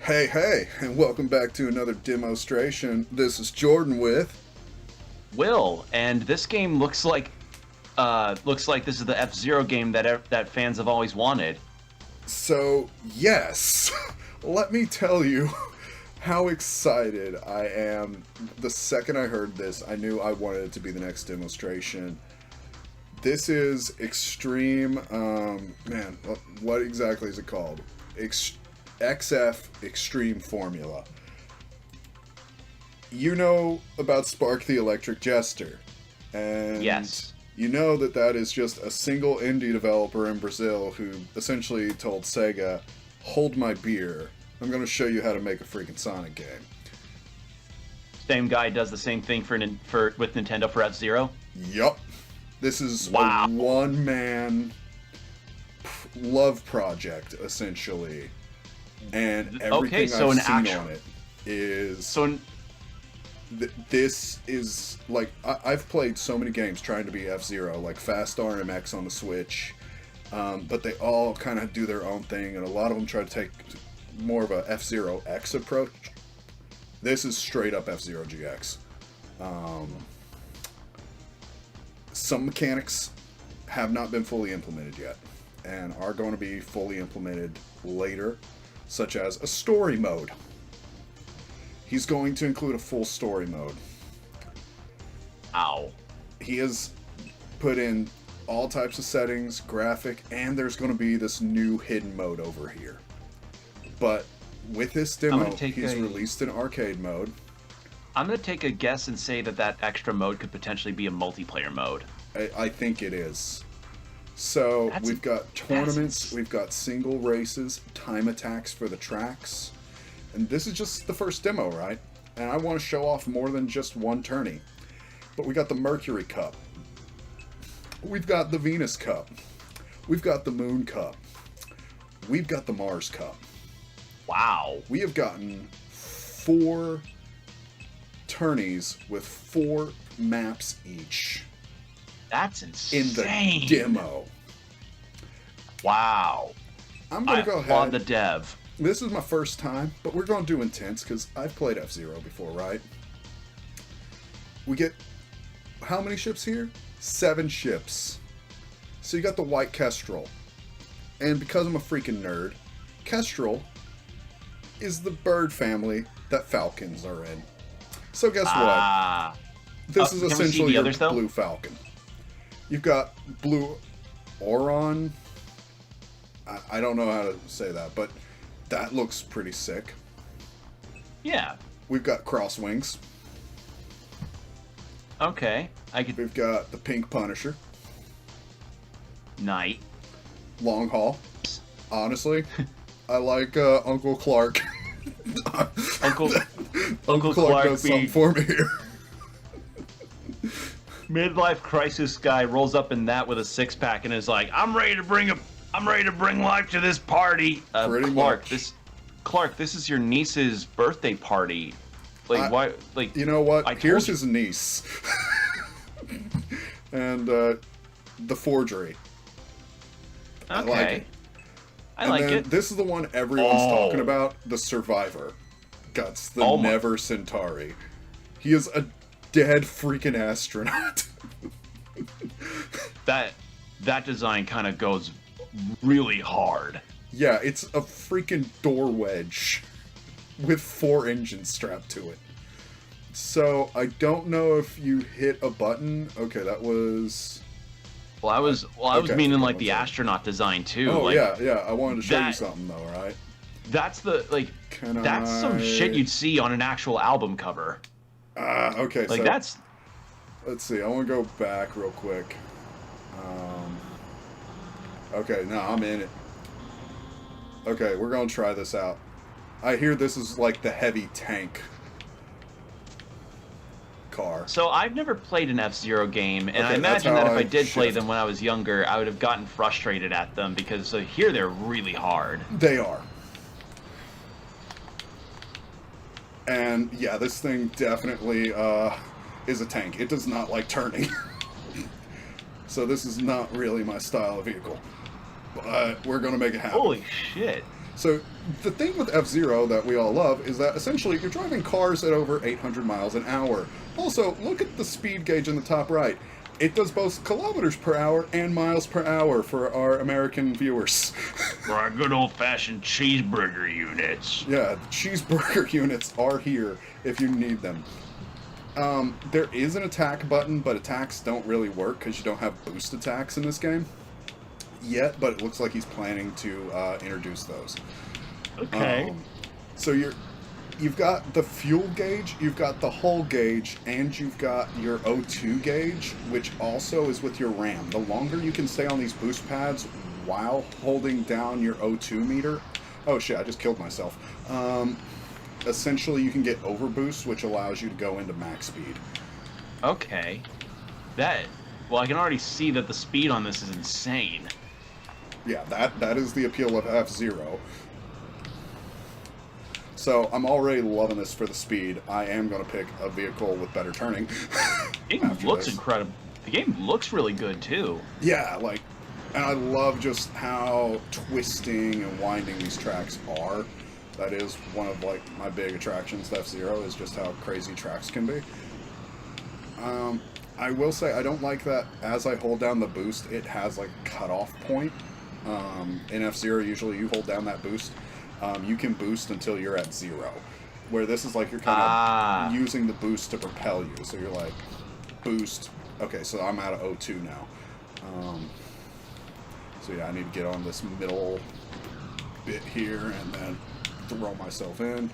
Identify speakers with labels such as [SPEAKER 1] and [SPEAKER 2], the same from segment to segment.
[SPEAKER 1] Hey, and welcome back to another Demostration. This is Jordan with...
[SPEAKER 2] Will, and this game looks like this is the F-Zero game that fans have always wanted.
[SPEAKER 1] So, yes, let me tell you how excited I am. The second I heard this, I knew I wanted it to be the next Demostration. This is Extreme, man, what exactly is it called? XF Extreme Formula. You know about Spark the Electric Jester, and
[SPEAKER 2] Yes.
[SPEAKER 1] you know that is just a single indie developer in Brazil who essentially told Sega, hold my beer, I'm going to show you how to make a freaking Sonic game.
[SPEAKER 2] Same guy does the same thing with Nintendo for F-Zero.
[SPEAKER 1] Yup. This is
[SPEAKER 2] Wow.
[SPEAKER 1] a one-man love project, essentially. And everything
[SPEAKER 2] so
[SPEAKER 1] I've
[SPEAKER 2] an
[SPEAKER 1] seen
[SPEAKER 2] actual-
[SPEAKER 1] on it is...
[SPEAKER 2] So,
[SPEAKER 1] this is, like, I've played so many games trying to be F-Zero, like Fast RMX on the Switch, but they all kind of do their own thing, and a lot of them try to take more of a F-Zero X approach. This is straight up F-Zero GX. Some mechanics have not been fully implemented yet, and are going to be fully implemented later, such as a story mode. He's going to include a full story mode.
[SPEAKER 2] ow.
[SPEAKER 1] He has put in all types of settings, graphic, and there's going to be this new hidden mode over here. But with this demo, he's released an arcade mode.
[SPEAKER 2] I'm going to take a guess and say that extra mode could potentially be a multiplayer mode.
[SPEAKER 1] I think it is. So we've got tournaments,
[SPEAKER 2] that's...
[SPEAKER 1] we've got single races, time attacks for the tracks. And this is just the first demo, right? And I want to show off more than just one tourney. But we got the Mercury Cup. We've got the Venus Cup. We've got the Moon Cup. We've got the Mars Cup.
[SPEAKER 2] Wow.
[SPEAKER 1] We have gotten 4 tourneys with 4 maps each.
[SPEAKER 2] That's insane.
[SPEAKER 1] In the demo.
[SPEAKER 2] Wow.
[SPEAKER 1] I'm going to go ahead.
[SPEAKER 2] Applaud the dev.
[SPEAKER 1] This is my first time, but we're going to do intense because I've played F-Zero before, right? We get how many ships here? 7 ships. So you got the White Kestrel. And because I'm a freaking nerd, Kestrel is the bird family that falcons are in. So guess what? This is essentially your Blue Falcon. You've got Blue Oron. I don't know how to say that, but that looks pretty sick.
[SPEAKER 2] Yeah.
[SPEAKER 1] We've got Crosswings.
[SPEAKER 2] Okay.
[SPEAKER 1] We've got the Pink Punisher.
[SPEAKER 2] Knight.
[SPEAKER 1] Long Haul. Honestly, I like Uncle Clark.
[SPEAKER 2] Uncle
[SPEAKER 1] Clark does something for me here.
[SPEAKER 2] Midlife crisis guy rolls up in that with a 6-pack and is like, I'm ready to bring life to this party.
[SPEAKER 1] Pretty much.
[SPEAKER 2] Clark, this is your niece's birthday party. Like, why? Like,
[SPEAKER 1] you know what? Here's his niece, and the forgery.
[SPEAKER 2] Okay.
[SPEAKER 1] I like it.
[SPEAKER 2] I like it.
[SPEAKER 1] This is the one everyone's talking about. The Survivor. Guts the Never Centauri. He is a dead freaking astronaut.
[SPEAKER 2] that design kind of goes really hard.
[SPEAKER 1] Yeah, it's a freaking door wedge with 4 engines strapped to it. So I don't know if you hit a button. Okay, that was.
[SPEAKER 2] Well, I was meaning like the astronaut design too.
[SPEAKER 1] Oh
[SPEAKER 2] like,
[SPEAKER 1] yeah. I wanted to show you something though, right?
[SPEAKER 2] That's some shit you'd see on an actual album cover.
[SPEAKER 1] Okay.
[SPEAKER 2] Like
[SPEAKER 1] so,
[SPEAKER 2] that's.
[SPEAKER 1] Let's see. I want to go back real quick. Okay, no, I'm in it. Okay, we're gonna try this out. I hear this is like the heavy tank car.
[SPEAKER 2] So I've never played an F-Zero game, and I imagine that if I did play them when I was younger, I would have gotten frustrated at them because here they're really hard.
[SPEAKER 1] They are. And yeah, this thing definitely is a tank. It does not like turning. So this is not really my style of vehicle. But we're gonna make it happen.
[SPEAKER 2] Holy shit.
[SPEAKER 1] So the thing with F-Zero that we all love is that essentially you're driving cars at over 800 miles an hour. Also, look at the speed gauge in the top right. It does both kilometers per hour and miles per hour for our American viewers.
[SPEAKER 2] For our good old-fashioned cheeseburger units.
[SPEAKER 1] Yeah, the cheeseburger units are here if you need them. There is an attack button, but attacks don't really work because you don't have boost attacks in this game yet, but it looks like he's planning to introduce those.
[SPEAKER 2] Okay.
[SPEAKER 1] So you've got the fuel gauge, you've got the hull gauge, and you've got your O2 gauge, which also is with your RAM. The longer you can stay on these boost pads while holding down your O2 meter... Oh shit, I just killed myself. Essentially, you can get overboost, which allows you to go into max speed.
[SPEAKER 2] Okay. Well, I can already see that the speed on this is insane.
[SPEAKER 1] Yeah, that is the appeal of F-Zero. So, I'm already loving this for the speed. I am going to pick a vehicle with better turning.
[SPEAKER 2] The game looks incredible. The game looks really good, too.
[SPEAKER 1] Yeah, like, and I love just how twisting and winding these tracks are. That is one of, like, my big attractions to F-Zero, is just how crazy tracks can be. I will say, I don't like that as I hold down the boost, it has, like, a cutoff point. In F-Zero, usually you hold down that boost. You can boost until you're at 0. Where this is like you're kind of using the boost to propel you. So you're like, boost. Okay, so I'm out of O2 now. So yeah, I need to get on this middle bit here and then throw myself in.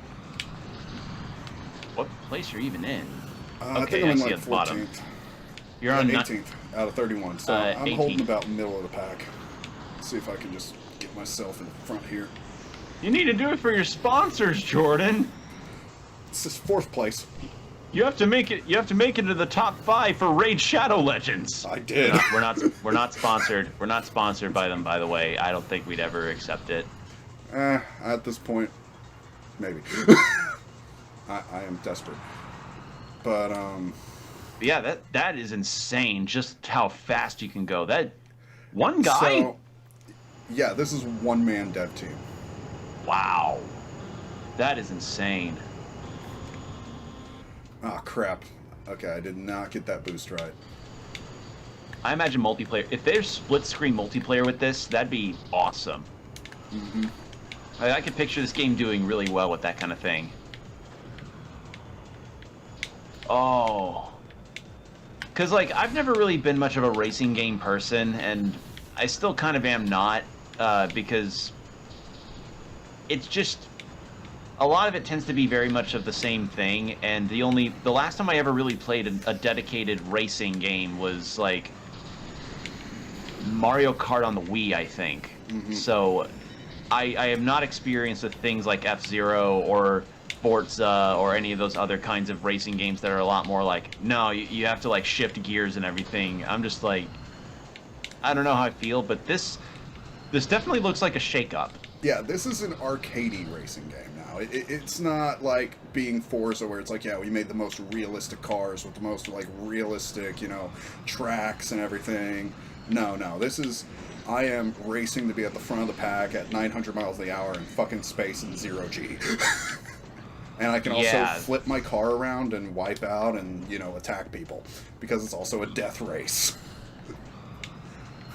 [SPEAKER 2] What place you're even in?
[SPEAKER 1] I think I'm in like 14th.
[SPEAKER 2] You're on
[SPEAKER 1] 18th out of 31. So I'm
[SPEAKER 2] 18th.
[SPEAKER 1] holding about middle of the pack. Let's see if I can just get myself in front here.
[SPEAKER 2] You need to do it for your sponsors, Jordan.
[SPEAKER 1] This is 4th place.
[SPEAKER 2] You have to make it. You have to make it to the top 5 for Raid Shadow Legends.
[SPEAKER 1] I did.
[SPEAKER 2] We're not sponsored. We're not sponsored by them, by the way. I don't think we'd ever accept it.
[SPEAKER 1] At this point, maybe. I am desperate. But
[SPEAKER 2] yeah, that is insane. Just how fast you can go. That one guy.
[SPEAKER 1] So, yeah, this is one-man dev team.
[SPEAKER 2] Wow, that is insane.
[SPEAKER 1] Ah, crap. Okay, I did not get that boost right.
[SPEAKER 2] I imagine multiplayer. If there's split-screen multiplayer with this, that'd be awesome.
[SPEAKER 1] Mm-hmm.
[SPEAKER 2] I could picture this game doing really well with that kind of thing. Oh. Because, like, I've never really been much of a racing game person, and I still kind of am not, because it's just... A lot of it tends to be very much of the same thing, and the last time I ever really played a dedicated racing game was, like, Mario Kart on the Wii, I think.
[SPEAKER 1] Mm-hmm.
[SPEAKER 2] So, I have not experienced with things like F-Zero or Forza or any of those other kinds of racing games that are a lot more like, no, you have to, like, shift gears and everything. I'm just like, I don't know how I feel, but this definitely looks like a shake-up.
[SPEAKER 1] Yeah, this is an arcadey racing game now. It's not like being Forza where it's like, yeah, we made the most realistic cars with the most, like, realistic, you know, tracks and everything. No, this is... I am racing to be at the front of the pack at 900 miles an hour in fucking space in 0G. And I can also flip my car around and wipe out and, you know, attack people. Because it's also a death race.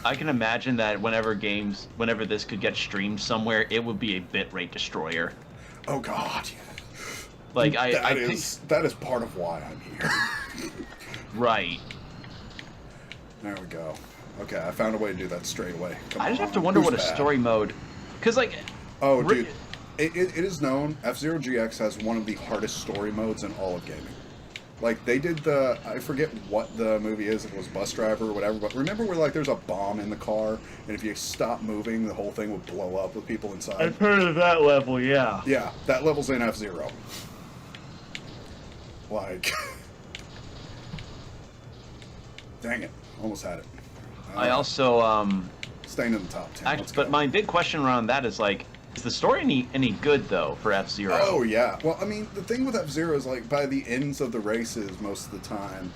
[SPEAKER 2] I can imagine that whenever this could get streamed somewhere, it would be a bitrate destroyer.
[SPEAKER 1] Oh god.
[SPEAKER 2] Like,
[SPEAKER 1] that is part of why I'm here.
[SPEAKER 2] Right.
[SPEAKER 1] There we go. Okay, I found a way to do that straight away.
[SPEAKER 2] I just have to wonder what a story mode... Because, like...
[SPEAKER 1] Oh, dude. It is known, F-Zero GX has one of the hardest story modes in all of gaming. Like, they did I forget what the movie is, if it was Bus Driver or whatever, but remember where, like, there's a bomb in the car, and if you stop moving, the whole thing would blow up with people inside?
[SPEAKER 2] I've heard of that level, yeah.
[SPEAKER 1] Yeah, that level's in F-Zero. Like... Dang it. Almost had it.
[SPEAKER 2] I also,
[SPEAKER 1] Staying in the top 10.
[SPEAKER 2] But my big question around that is, like, is the story any good, though, for F-Zero?
[SPEAKER 1] Oh, yeah. Well, I mean, the thing with F-Zero is, like, by the ends of the races, most of the time,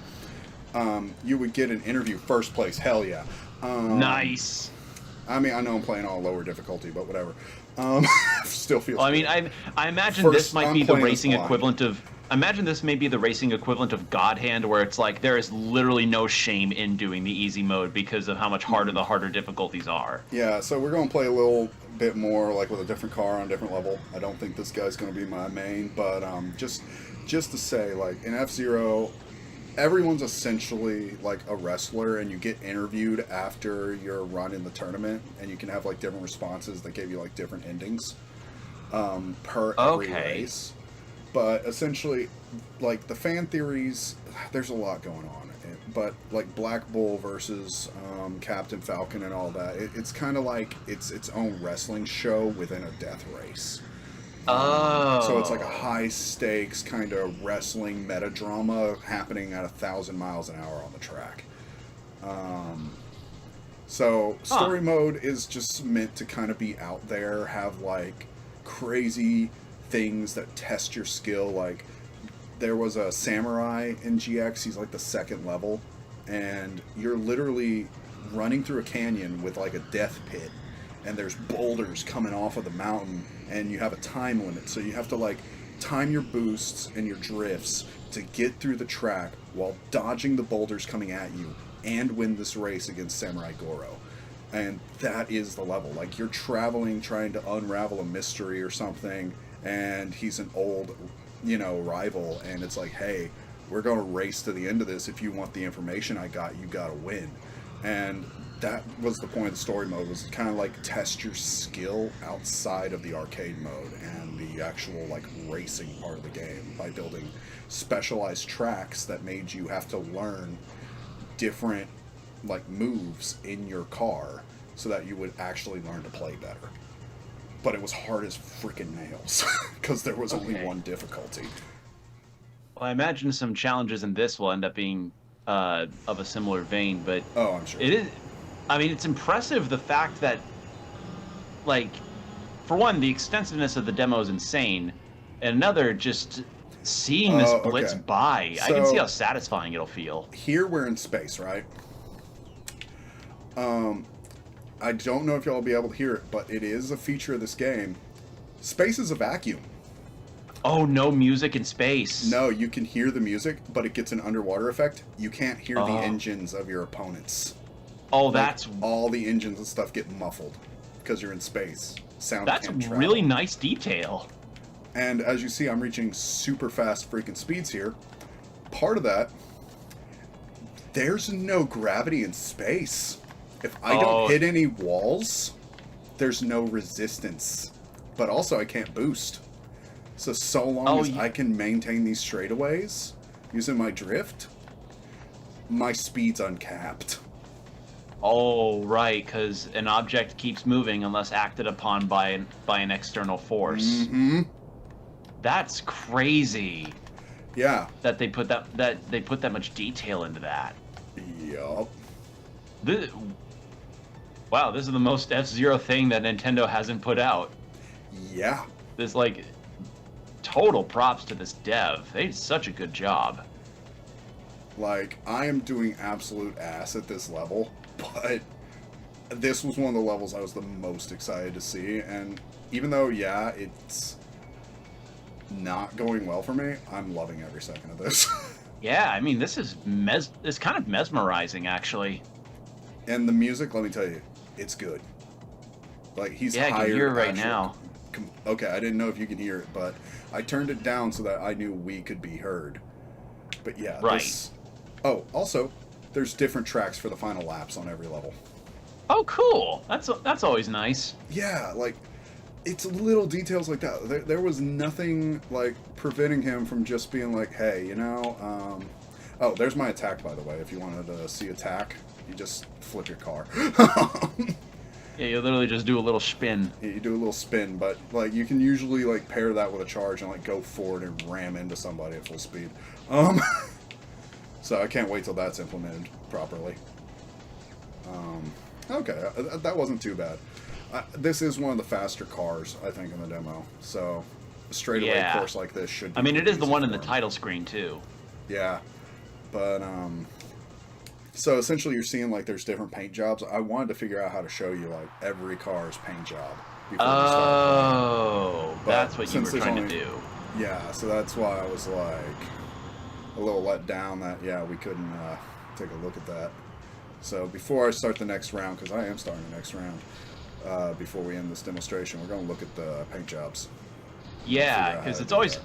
[SPEAKER 1] you would get an interview first place. Hell yeah.
[SPEAKER 2] Nice.
[SPEAKER 1] I mean, I know I'm playing all lower difficulty, but whatever. Still feels.
[SPEAKER 2] Well, I mean,
[SPEAKER 1] good.
[SPEAKER 2] I imagine
[SPEAKER 1] First,
[SPEAKER 2] this might
[SPEAKER 1] I'm
[SPEAKER 2] be the
[SPEAKER 1] playing as
[SPEAKER 2] racing
[SPEAKER 1] blind.
[SPEAKER 2] equivalent of. I imagine this may be the racing equivalent of God Hand, where it's like there is literally no shame in doing the easy mode because of how much harder the harder difficulties are.
[SPEAKER 1] Yeah, so we're going to play a little bit more like with a different car on a different level. I don't think this guy's going to be my main, but just to say, like in F-Zero, everyone's essentially like a wrestler, and you get interviewed after your run in the tournament, and you can have like different responses that give you like different endings per every race. But essentially, like the fan theories, there's a lot going on. But like Black Bull versus Captain Falcon and all that, it's kind of like it's its own wrestling show within a death race. So it's like a high stakes kind of wrestling meta drama happening at 1,000 miles an hour on the track. So story mode is just meant to kind of be out there, have like crazy things that test your skill. Like there was a samurai in GX, he's like the second level, and you're literally running through a canyon with like a death pit, and there's boulders coming off of the mountain, and you have a time limit, so you have to like time your boosts and your drifts to get through the track while dodging the boulders coming at you and win this race against Samurai Goro. And that is the level. Like you're traveling trying to unravel a mystery or something, and he's an old, rival, and it's like, hey, we're going to race to the end of this. If you want the information I got, you got to win. And that was the point of the story mode, was kind of like test your skill outside of the arcade mode and the actual like racing part of the game by building specialized tracks that made you have to learn different like moves in your car so that you would actually learn to play better. But it was hard as freaking nails because there was only one difficulty.
[SPEAKER 2] Well, I imagine some challenges in this will end up being of a similar vein, but
[SPEAKER 1] I'm sure
[SPEAKER 2] it is. I mean, it's impressive the fact that, like, for one, the extensiveness of the demo is insane, and another, just seeing this blitz by, I can see how satisfying it'll feel.
[SPEAKER 1] Here we're in space, right? I don't know if y'all will be able to hear it, but it is a feature of this game. Space is a vacuum.
[SPEAKER 2] Oh, no music in space.
[SPEAKER 1] No, you can hear the music, but it gets an underwater effect. You can't hear the engines of your opponents.
[SPEAKER 2] Oh,
[SPEAKER 1] like,
[SPEAKER 2] that's...
[SPEAKER 1] all the engines and stuff get muffled because you're in space. Sound
[SPEAKER 2] That's
[SPEAKER 1] can't travel.
[SPEAKER 2] really nice detail.
[SPEAKER 1] And as you see, I'm reaching super fast freaking speeds here. Part of that, there's no gravity in space. If I don't hit any walls, there's no resistance. But also, I can't boost. So long as I can maintain these straightaways using my drift, my speed's uncapped.
[SPEAKER 2] Oh, right, because an object keeps moving unless acted upon by an external force.
[SPEAKER 1] Mm-hmm.
[SPEAKER 2] That's crazy.
[SPEAKER 1] Yeah.
[SPEAKER 2] That they put that much detail into that.
[SPEAKER 1] Yup.
[SPEAKER 2] Wow, this is the most F-Zero thing that Nintendo hasn't put out.
[SPEAKER 1] Yeah.
[SPEAKER 2] This, like, total props to this dev. They did such a good job.
[SPEAKER 1] Like, I am doing absolute ass at this level, but this was one of the levels I was the most excited to see, and even though, yeah, it's not going well for me, I'm loving every second of this.
[SPEAKER 2] Yeah, I mean, this is it's kind of mesmerizing, actually.
[SPEAKER 1] And the music, let me tell you, it's good. Like, he's
[SPEAKER 2] I can hear it right now.
[SPEAKER 1] Okay, I didn't know if you can hear it, but I turned it down so that I knew we could be heard. But yeah,
[SPEAKER 2] right.
[SPEAKER 1] Oh, also, there's different tracks for the final laps on every level.
[SPEAKER 2] Oh, cool. That's always nice.
[SPEAKER 1] Yeah, like, it's little details like that. There was nothing, like, preventing him from just being like, hey, oh, there's my attack, by the way. If you wanted to see attack, you just flip your car.
[SPEAKER 2] Yeah, you literally just do a little spin.
[SPEAKER 1] Yeah, you do a little spin, but, like, you can usually, like, pair that with a charge and, like, go forward and ram into somebody at full speed. So I can't wait till that's implemented properly. Okay, that wasn't too bad. This is one of the faster cars, I think, in the demo. So a straightaway course like this should be...
[SPEAKER 2] I mean, it is the one in the title screen, too.
[SPEAKER 1] Yeah. But, so essentially you're seeing, like, there's different paint jobs. I wanted to figure out how to show you, like, every car's paint job. before we started playing.
[SPEAKER 2] Oh,
[SPEAKER 1] But
[SPEAKER 2] that's what you were
[SPEAKER 1] since there's
[SPEAKER 2] trying
[SPEAKER 1] only,
[SPEAKER 2] to do.
[SPEAKER 1] yeah, so that's why I was like a little let down that we couldn't take a look at that. So before I start the next round, because I am starting the next round, before we end this demonstration, we're going to look at the paint jobs.
[SPEAKER 2] Yeah, because it's always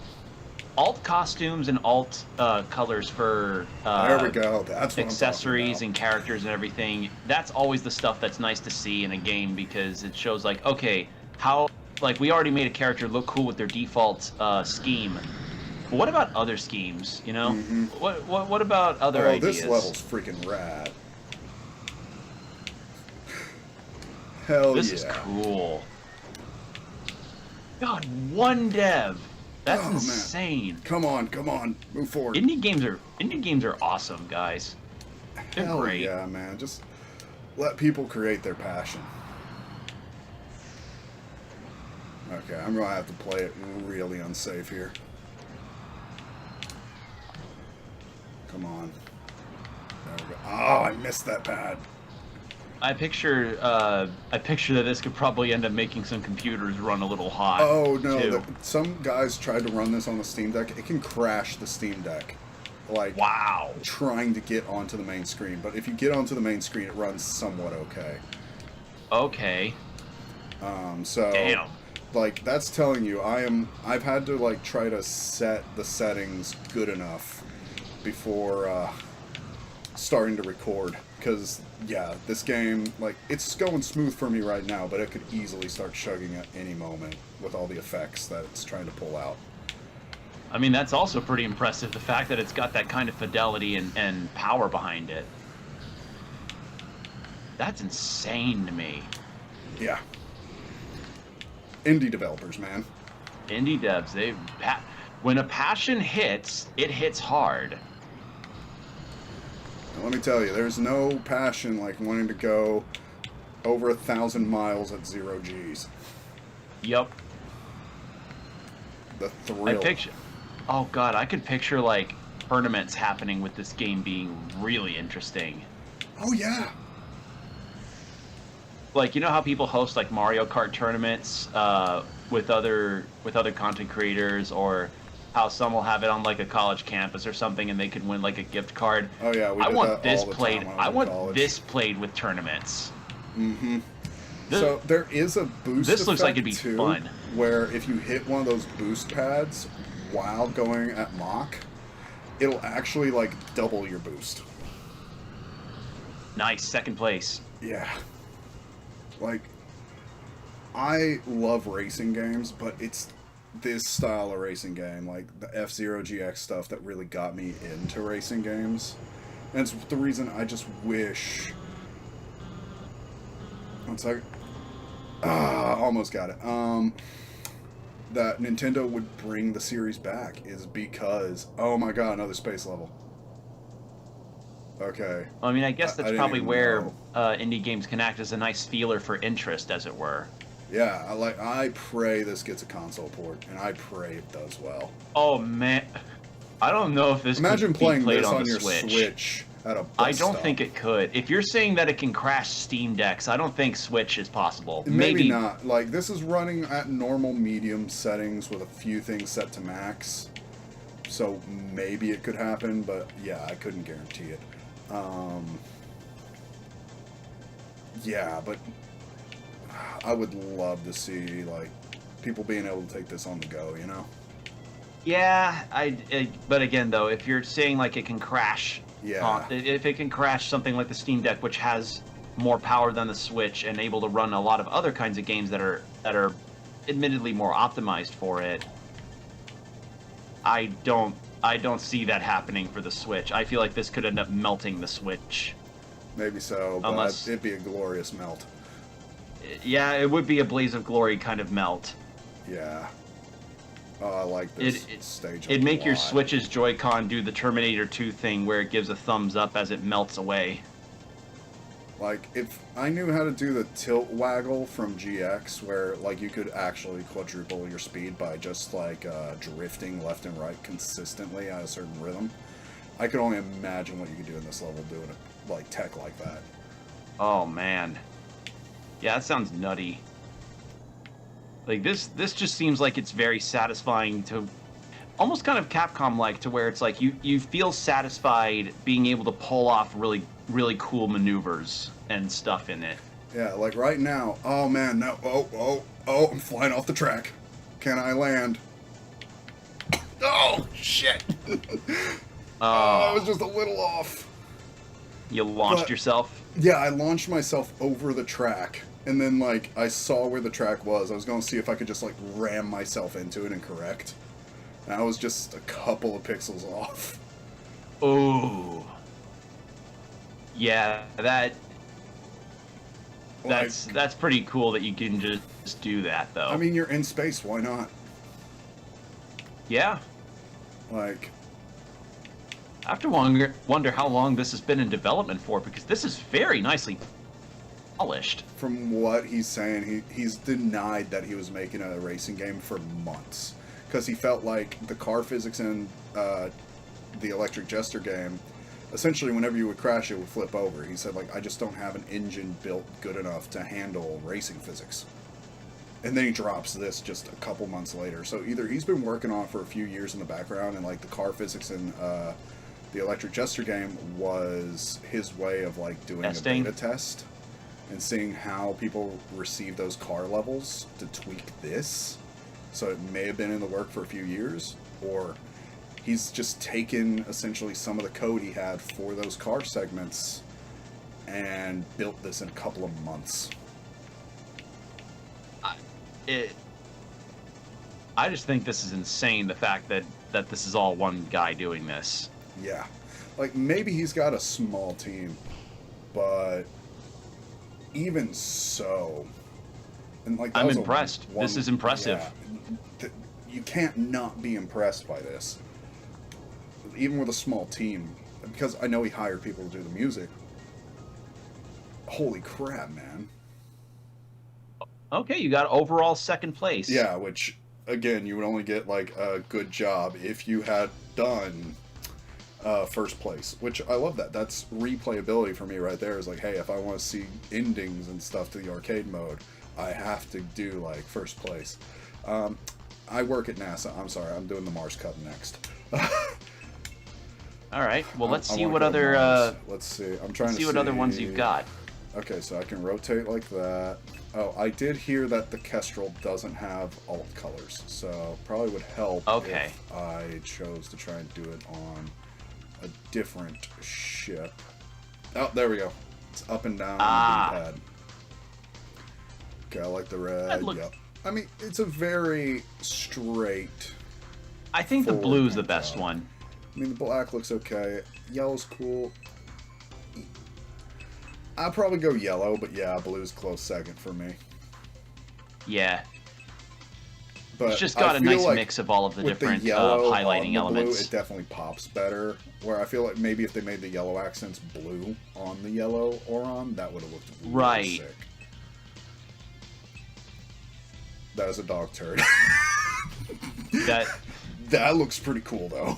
[SPEAKER 2] alt costumes and alt colors for
[SPEAKER 1] there we go. That's what
[SPEAKER 2] accessories and characters and everything. That's always the stuff that's nice to see in a game because it shows like, okay, how like we already made a character look cool with their default scheme. But what about other schemes? You know, what about other ideas?
[SPEAKER 1] This level's freaking rad. Hell
[SPEAKER 2] this is cool. God, one dev. That's insane.
[SPEAKER 1] Man. Come on, move forward.
[SPEAKER 2] Indie games are awesome, guys. They're
[SPEAKER 1] Hell
[SPEAKER 2] great.
[SPEAKER 1] Yeah, man. Just let people create their passion. Okay, I'm gonna have to play it really unsafe here. Come on. There we go. Oh, I missed that pad.
[SPEAKER 2] I picture that this could probably end up making some computers run a little hot.
[SPEAKER 1] Oh no! Some guys tried to run this on the Steam Deck. It can crash the Steam Deck, like
[SPEAKER 2] wow,
[SPEAKER 1] trying to get onto the main screen. But if you get onto the main screen, it runs somewhat okay.
[SPEAKER 2] Okay.
[SPEAKER 1] So
[SPEAKER 2] damn.
[SPEAKER 1] Like that's telling you, I've had to like try to set the settings good enough before starting to record. Because, yeah, this game, like, it's going smooth for me right now, but it could easily start chugging at any moment with all the effects that it's trying to pull out.
[SPEAKER 2] I mean, that's also pretty impressive, the fact that it's got that kind of fidelity and power behind it. That's insane to me.
[SPEAKER 1] Yeah. Indie developers, man.
[SPEAKER 2] Indie devs, when a passion hits, it hits hard.
[SPEAKER 1] Let me tell you, there's no passion like wanting to go over 1,000 miles at 0 Gs.
[SPEAKER 2] Yep.
[SPEAKER 1] The thrill.
[SPEAKER 2] Oh god, I could picture like tournaments happening with this game being really interesting.
[SPEAKER 1] Oh yeah.
[SPEAKER 2] Like, you know how people host like Mario Kart tournaments with other content creators, or how some will have it on like a college campus or something and they could win like a gift card.
[SPEAKER 1] Oh yeah,
[SPEAKER 2] I want this played. I want this played with tournaments.
[SPEAKER 1] Mm-hmm. So there is a boost.
[SPEAKER 2] This looks like it'd be
[SPEAKER 1] too,
[SPEAKER 2] fun.
[SPEAKER 1] Where if you hit one of those boost pads while going at Mach, it'll actually like double your boost.
[SPEAKER 2] Nice, second place.
[SPEAKER 1] Yeah. Like, I love racing games, but it's this style of racing game, like the F-Zero GX stuff, that really got me into racing games. And it's the reason I just wish... One second. Almost got it. That Nintendo would bring the series back is because... Oh my god, another space level. Okay.
[SPEAKER 2] I mean, I guess that's probably where indie games can act as a nice feeler for interest, as it were.
[SPEAKER 1] Yeah, I pray this gets a console port, and I pray it does well.
[SPEAKER 2] Oh man, I don't know if this
[SPEAKER 1] Imagine
[SPEAKER 2] could
[SPEAKER 1] playing
[SPEAKER 2] be played
[SPEAKER 1] this on
[SPEAKER 2] the
[SPEAKER 1] your Switch at a bus
[SPEAKER 2] I don't
[SPEAKER 1] stop.
[SPEAKER 2] think it could. If you're saying that it can crash Steam Decks, I don't think Switch is possible.
[SPEAKER 1] Maybe not. Like, this is running at normal medium settings with a few things set to max. So maybe it could happen, but yeah, I couldn't guarantee it. Yeah, but I would love to see, like, people being able to take this on the go, you know?
[SPEAKER 2] Yeah, but again, though, if you're saying, like, it can crash...
[SPEAKER 1] Yeah.
[SPEAKER 2] If it can crash something like the Steam Deck, which has more power than the Switch and able to run a lot of other kinds of games that are admittedly more optimized for it, I don't see that happening for the Switch. I feel like this could end up melting the Switch.
[SPEAKER 1] Maybe so, but it'd be a glorious melt.
[SPEAKER 2] Yeah, it would be a blaze of glory kind of melt.
[SPEAKER 1] Yeah. Oh, I like this stage.
[SPEAKER 2] It'd make your Switch's Joy-Con do the Terminator 2 thing where it gives a thumbs up as it melts away.
[SPEAKER 1] Like, if I knew how to do the tilt waggle from GX, where, like, you could actually quadruple your speed by just, like, drifting left and right consistently at a certain rhythm, I could only imagine what you could do in this level doing it, like, tech like that.
[SPEAKER 2] Oh, man. Yeah, that sounds nutty. Like this just seems like it's very satisfying to almost kind of Capcom like, to where it's like you feel satisfied being able to pull off really cool maneuvers and stuff in it.
[SPEAKER 1] Yeah, like right now. Oh man, no. Oh, I'm flying off the track. Can I land? Oh, shit. I was just a little off.
[SPEAKER 2] You launched yourself?
[SPEAKER 1] Yeah, I launched myself over the track. And then, like, I saw where the track was. I was going to see if I could just, like, ram myself into it and correct. And I was just a couple of pixels off.
[SPEAKER 2] Oh. Yeah, that's pretty cool that you can just do that, though.
[SPEAKER 1] I mean, you're in space. Why not?
[SPEAKER 2] Yeah.
[SPEAKER 1] Like,
[SPEAKER 2] I have to wonder how long this has been in development for, because this is very nicely polished.
[SPEAKER 1] from what he's saying, he's denied that he was making a racing game for months. Because he felt like the car physics in the Electric Jester game, essentially whenever you would crash, it would flip over. He said, like, I just don't have an engine built good enough to handle racing physics. And then he drops this just a couple months later. So either he's been working on it for a few years in the background, and, like, the car physics in the Electric Jester game was his way of, like, doing
[SPEAKER 2] Testing.
[SPEAKER 1] a beta test and seeing how people receive those car levels to tweak this. So it may have been in the work for a few years, or he's just taken essentially some of the code he had for those car segments and built this in a couple of months.
[SPEAKER 2] I just think this is insane, the fact that this is all one guy doing this.
[SPEAKER 1] Yeah. Like, maybe he's got a small team, but even so... And like,
[SPEAKER 2] I'm impressed. This is impressive.
[SPEAKER 1] Yeah, you can't not be impressed by this. Even with a small team, because I know he hired people to do the music. Holy crap, man.
[SPEAKER 2] Okay, you got overall second place.
[SPEAKER 1] Yeah, which, again, you would only get, like, a good job if you had done first place, which I love that. That's replayability for me right there. Is like, hey, if I want to see endings and stuff to the arcade mode, I have to do, like, first place. I work at NASA. I'm sorry, I'm doing the Mars Cup next.
[SPEAKER 2] All right. Well, let's see what other.
[SPEAKER 1] Let's see. I'm trying to see
[SPEAKER 2] what other ones you've got.
[SPEAKER 1] Okay, so I can rotate like that. Oh, I did hear that the Kestrel doesn't have alt colors, so probably would help if I chose to try and do it on a different ship. Oh, there we go. It's up and down on the D-pad. Okay, I like the red. Yep. I mean, it's a very straight...
[SPEAKER 2] I think the blue's the best one.
[SPEAKER 1] I mean, the black looks okay. Yellow's cool. I'll probably go yellow, but yeah, blue's close second for me.
[SPEAKER 2] Yeah.
[SPEAKER 1] But
[SPEAKER 2] it's just got a nice mix of all of the different highlighting elements.
[SPEAKER 1] Blue, it definitely pops better. Where I feel like maybe if they made the yellow accents blue on the yellow Oron, that would have looked really sick. That is a dog turd. That looks pretty cool though.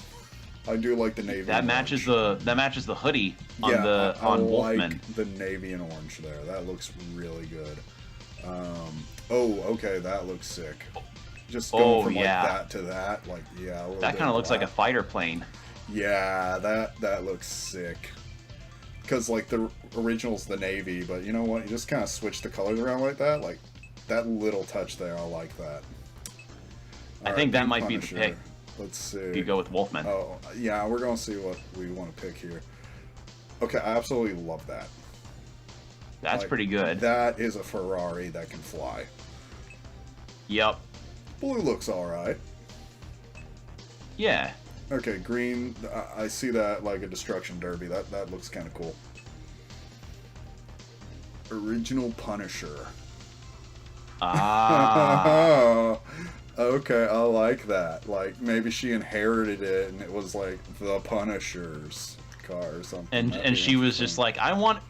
[SPEAKER 1] I do like the navy.
[SPEAKER 2] That matches the hoodie on
[SPEAKER 1] I
[SPEAKER 2] Wolfman.
[SPEAKER 1] Like the navy and orange there. That looks really good. Oh, okay, that looks sick. Just going from like that to that, like
[SPEAKER 2] that kind of looks like a fighter plane.
[SPEAKER 1] Yeah, that looks sick. Because like the original's the navy, but you know what? You just kind of switch the colors around like that. Like that little touch there, I like that.
[SPEAKER 2] I think that might be the pick.
[SPEAKER 1] Let's see.
[SPEAKER 2] If you go with Wolfman.
[SPEAKER 1] Oh, yeah, we're going to see what we want to pick here. Okay, I absolutely love that.
[SPEAKER 2] That's pretty good.
[SPEAKER 1] That is a Ferrari that can fly.
[SPEAKER 2] Yep.
[SPEAKER 1] Blue looks alright.
[SPEAKER 2] Yeah.
[SPEAKER 1] Okay, green, I see that like a Destruction Derby. That looks kind of cool. Original Punisher.
[SPEAKER 2] Ah.
[SPEAKER 1] Okay, I like that. Like, maybe she inherited it and it was like the Punisher's car or something.
[SPEAKER 2] And she was just like,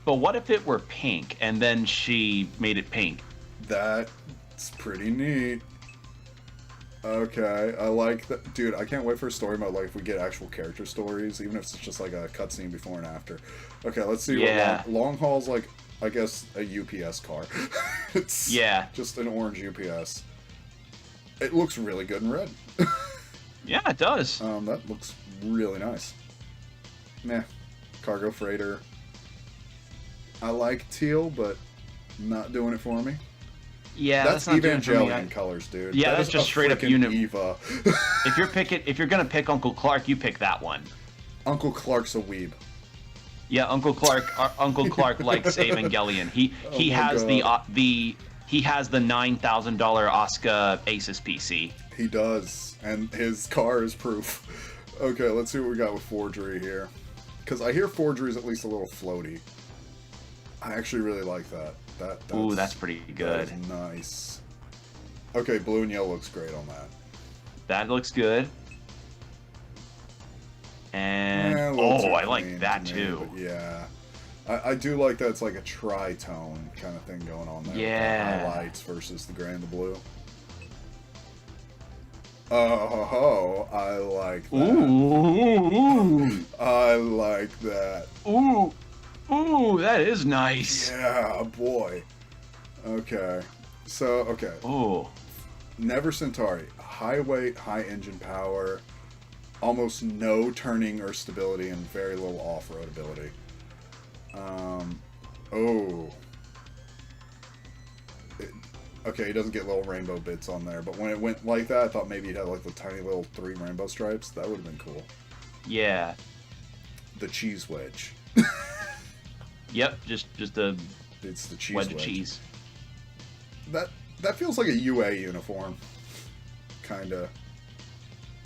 [SPEAKER 2] but what if it were pink? And then she made it pink.
[SPEAKER 1] That's pretty neat. Okay, I like that. Dude, I can't wait for a story mode, like if we get actual character stories, even if it's just like a cutscene before and after. Okay, let's see what long haul's like. I guess a UPS car. It's just an orange UPS. It looks really good in red.
[SPEAKER 2] Yeah, it does.
[SPEAKER 1] That looks really nice. Nah, cargo freighter. I like teal, but not doing it for me.
[SPEAKER 2] Yeah,
[SPEAKER 1] that's
[SPEAKER 2] not doing it for me.
[SPEAKER 1] Evangelion colors, dude.
[SPEAKER 2] Yeah,
[SPEAKER 1] that
[SPEAKER 2] that's
[SPEAKER 1] is
[SPEAKER 2] just straight up
[SPEAKER 1] Eva.
[SPEAKER 2] if you're gonna pick Uncle Clark, you pick that one.
[SPEAKER 1] Uncle Clark's a weeb.
[SPEAKER 2] Yeah, Uncle Clark likes Evangelion. He has he has the $9,000 Oscar Asus PC.
[SPEAKER 1] He does, and his car is proof. Okay, let's see what we got with forgery here. Because I hear forgery is at least a little floaty. I actually really like that.
[SPEAKER 2] Ooh, that's pretty good.
[SPEAKER 1] That is nice. Okay, blue and yellow looks great on that.
[SPEAKER 2] That looks good. And I like that too.
[SPEAKER 1] Yeah, I do like that. It's like a tri-tone kind of thing going on there.
[SPEAKER 2] Yeah,
[SPEAKER 1] with the highlights versus the gray and the blue. Oh, I like that.
[SPEAKER 2] Ooh,
[SPEAKER 1] I like that.
[SPEAKER 2] Ooh, that is nice.
[SPEAKER 1] Yeah, boy. Okay, so
[SPEAKER 2] Ooh.
[SPEAKER 1] Never Centauri. High weight, high engine power, almost no turning or stability, and very little off-road ability. Okay, he doesn't get little rainbow bits on there, but when it went like that, I thought maybe he'd have like the tiny little 3 rainbow stripes. That would have been cool.
[SPEAKER 2] Yeah.
[SPEAKER 1] The cheese wedge.
[SPEAKER 2] Yep, just a
[SPEAKER 1] it's the cheese
[SPEAKER 2] wedge
[SPEAKER 1] wedge.
[SPEAKER 2] of cheese.
[SPEAKER 1] That feels like a UA uniform, kinda.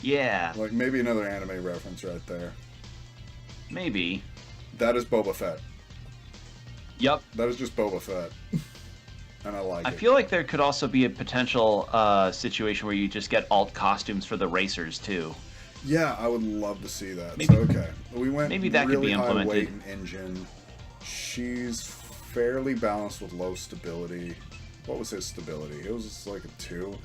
[SPEAKER 2] Yeah.
[SPEAKER 1] Like maybe another anime reference right there.
[SPEAKER 2] Maybe.
[SPEAKER 1] That is Boba Fett.
[SPEAKER 2] Yep.
[SPEAKER 1] That is just Boba Fett. And I like it.
[SPEAKER 2] I feel like there could also be a potential situation where you just get alt costumes for the racers too.
[SPEAKER 1] Yeah, I would love to see that.
[SPEAKER 2] Maybe,
[SPEAKER 1] so okay, we went
[SPEAKER 2] maybe that
[SPEAKER 1] really
[SPEAKER 2] could be implemented.
[SPEAKER 1] high weight and engine. She's fairly balanced with low stability. What was his stability? It was just like a 2.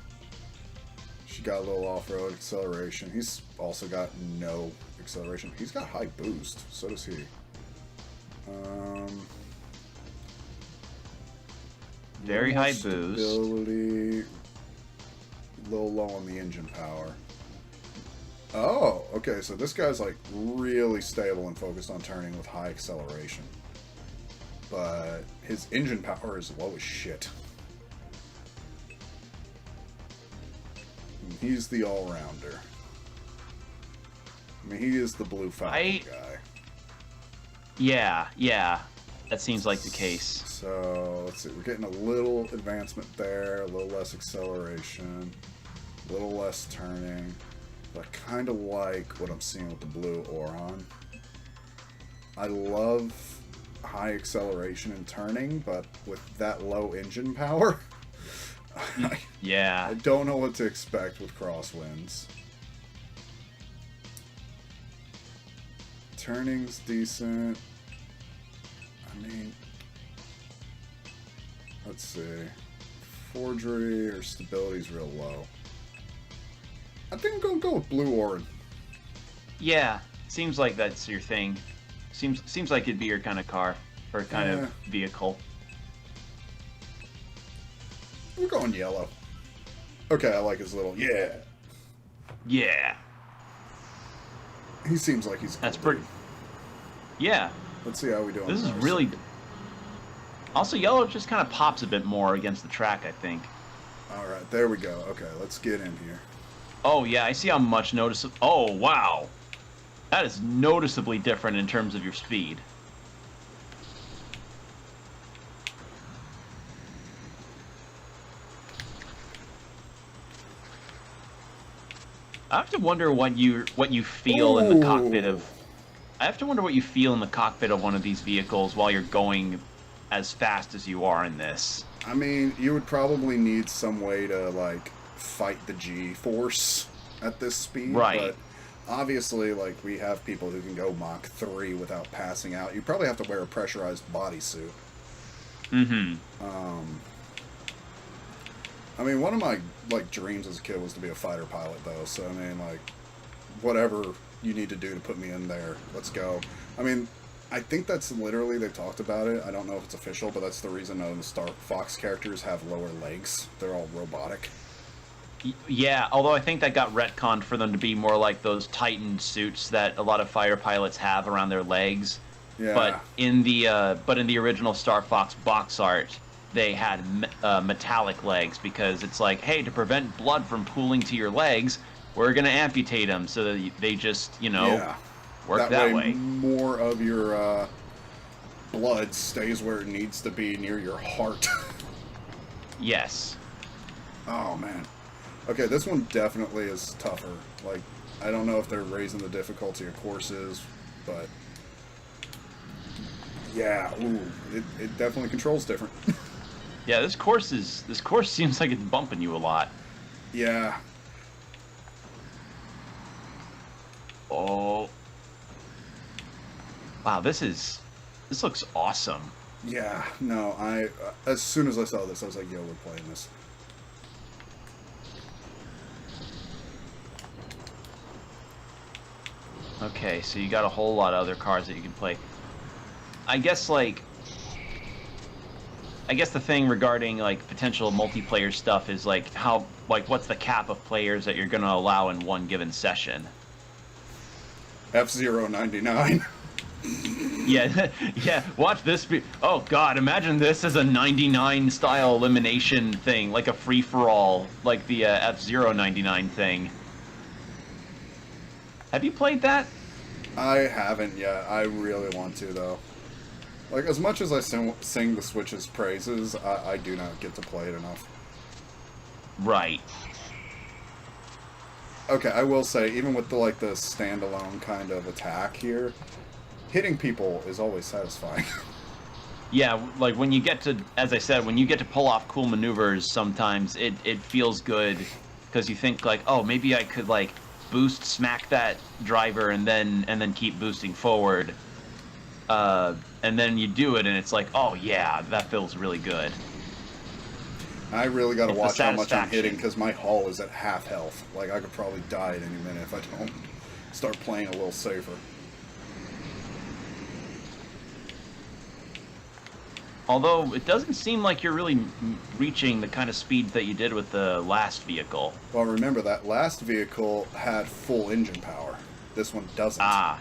[SPEAKER 1] She got a little off-road acceleration. He's also got no acceleration. He's got high boost. So does he.
[SPEAKER 2] Very high boost.
[SPEAKER 1] Stability. A little low on the engine power. Oh, okay. So this guy's like really stable and focused on turning with high acceleration. But his engine power is low as shit. He's the all-rounder. I mean, he is the blue Falcon guy.
[SPEAKER 2] Yeah. That seems like the case.
[SPEAKER 1] So, let's see. We're getting a little advancement there, a little less acceleration, a little less turning. But I kind of like what I'm seeing with the blue Oron. I love high acceleration and turning, but with that low engine power,
[SPEAKER 2] yeah.
[SPEAKER 1] I don't know what to expect with crosswinds. Turning's decent. I mean, let's see. Forgery or stability's real low. I think I'm gonna go with blue Orin.
[SPEAKER 2] Yeah, seems like that's your thing. Seems like it'd be your kind of car or kind of vehicle.
[SPEAKER 1] We're going yellow. Okay, I like his little
[SPEAKER 2] Yeah.
[SPEAKER 1] He seems like he's.
[SPEAKER 2] That's pretty. Yeah.
[SPEAKER 1] Let's see how we do.
[SPEAKER 2] This is really. Also, yellow just kind of pops a bit more against the track, I think.
[SPEAKER 1] All right, there we go. Okay, let's get in here.
[SPEAKER 2] Oh yeah, I see how much noticeable. Oh wow, that is noticeably different in terms of your speed. I have to wonder what you feel in the cockpit of. I have to wonder what you feel in the cockpit of one of these vehicles while you're going as fast as you are in this.
[SPEAKER 1] I mean, you would probably need some way to like fight the G-force at this speed,
[SPEAKER 2] right?
[SPEAKER 1] But obviously, like we have people who can go Mach 3 without passing out. You probably have to wear a pressurized bodysuit.
[SPEAKER 2] Mm-hmm.
[SPEAKER 1] I mean, one of my like dreams as a kid was to be a fighter pilot, though. So I mean, like, whatever you need to do to put me in there, let's go. I mean, I think that's literally they talked about it. I don't know if it's official, but that's the reason none of the Star Fox characters have lower legs. They're all robotic.
[SPEAKER 2] Yeah, although I think that got retconned for them to be more like those Titan suits that a lot of fighter pilots have around their legs.
[SPEAKER 1] Yeah.
[SPEAKER 2] But in the original Star Fox box art, they had metallic legs because it's like, hey, to prevent blood from pooling to your legs, we're gonna amputate them so that they just,
[SPEAKER 1] Yeah.
[SPEAKER 2] work that way.
[SPEAKER 1] More of your blood stays where it needs to be, near your heart.
[SPEAKER 2] Yes.
[SPEAKER 1] Oh, man. Okay, this one definitely is tougher. Like, I don't know if they're raising the difficulty of courses, but... Yeah, ooh, it definitely controls different.
[SPEAKER 2] Yeah, this course seems like it's bumping you a lot.
[SPEAKER 1] Yeah.
[SPEAKER 2] Oh. Wow, this looks awesome.
[SPEAKER 1] Yeah, no, as soon as I saw this, I was like, yo, we're playing this.
[SPEAKER 2] Okay, so you got a whole lot of other cars that you can play. I guess the thing regarding like potential multiplayer stuff is like what's the cap of players that you're going to allow in one given session?
[SPEAKER 1] F-Zero 99.
[SPEAKER 2] Yeah, yeah. Watch this be. Oh God! Imagine this as a 99 style elimination thing, like a free for all, like the F-Zero 99 thing. Have you played that?
[SPEAKER 1] I haven't yet. I really want to, though. Like, as much as I sing the Switch's praises, I do not get to play it enough.
[SPEAKER 2] Right.
[SPEAKER 1] Okay, I will say, even with the standalone kind of attack here, hitting people is always satisfying.
[SPEAKER 2] Yeah, like when you get to, as I said, when you get to pull off cool maneuvers, sometimes it feels good because you think like, oh, maybe I could like boost, smack that driver, and then keep boosting forward. And then you do it, and it's like, oh yeah, that feels really good.
[SPEAKER 1] I really got to watch how much I'm hitting,
[SPEAKER 2] satisfaction.
[SPEAKER 1] because my hull is at half health. Like, I could probably die at any minute if I don't start playing a little safer.
[SPEAKER 2] Although it doesn't seem like you're really reaching the kind of speed that you did with the last vehicle.
[SPEAKER 1] Well, remember, that last vehicle had full engine power. This one doesn't.
[SPEAKER 2] Ah.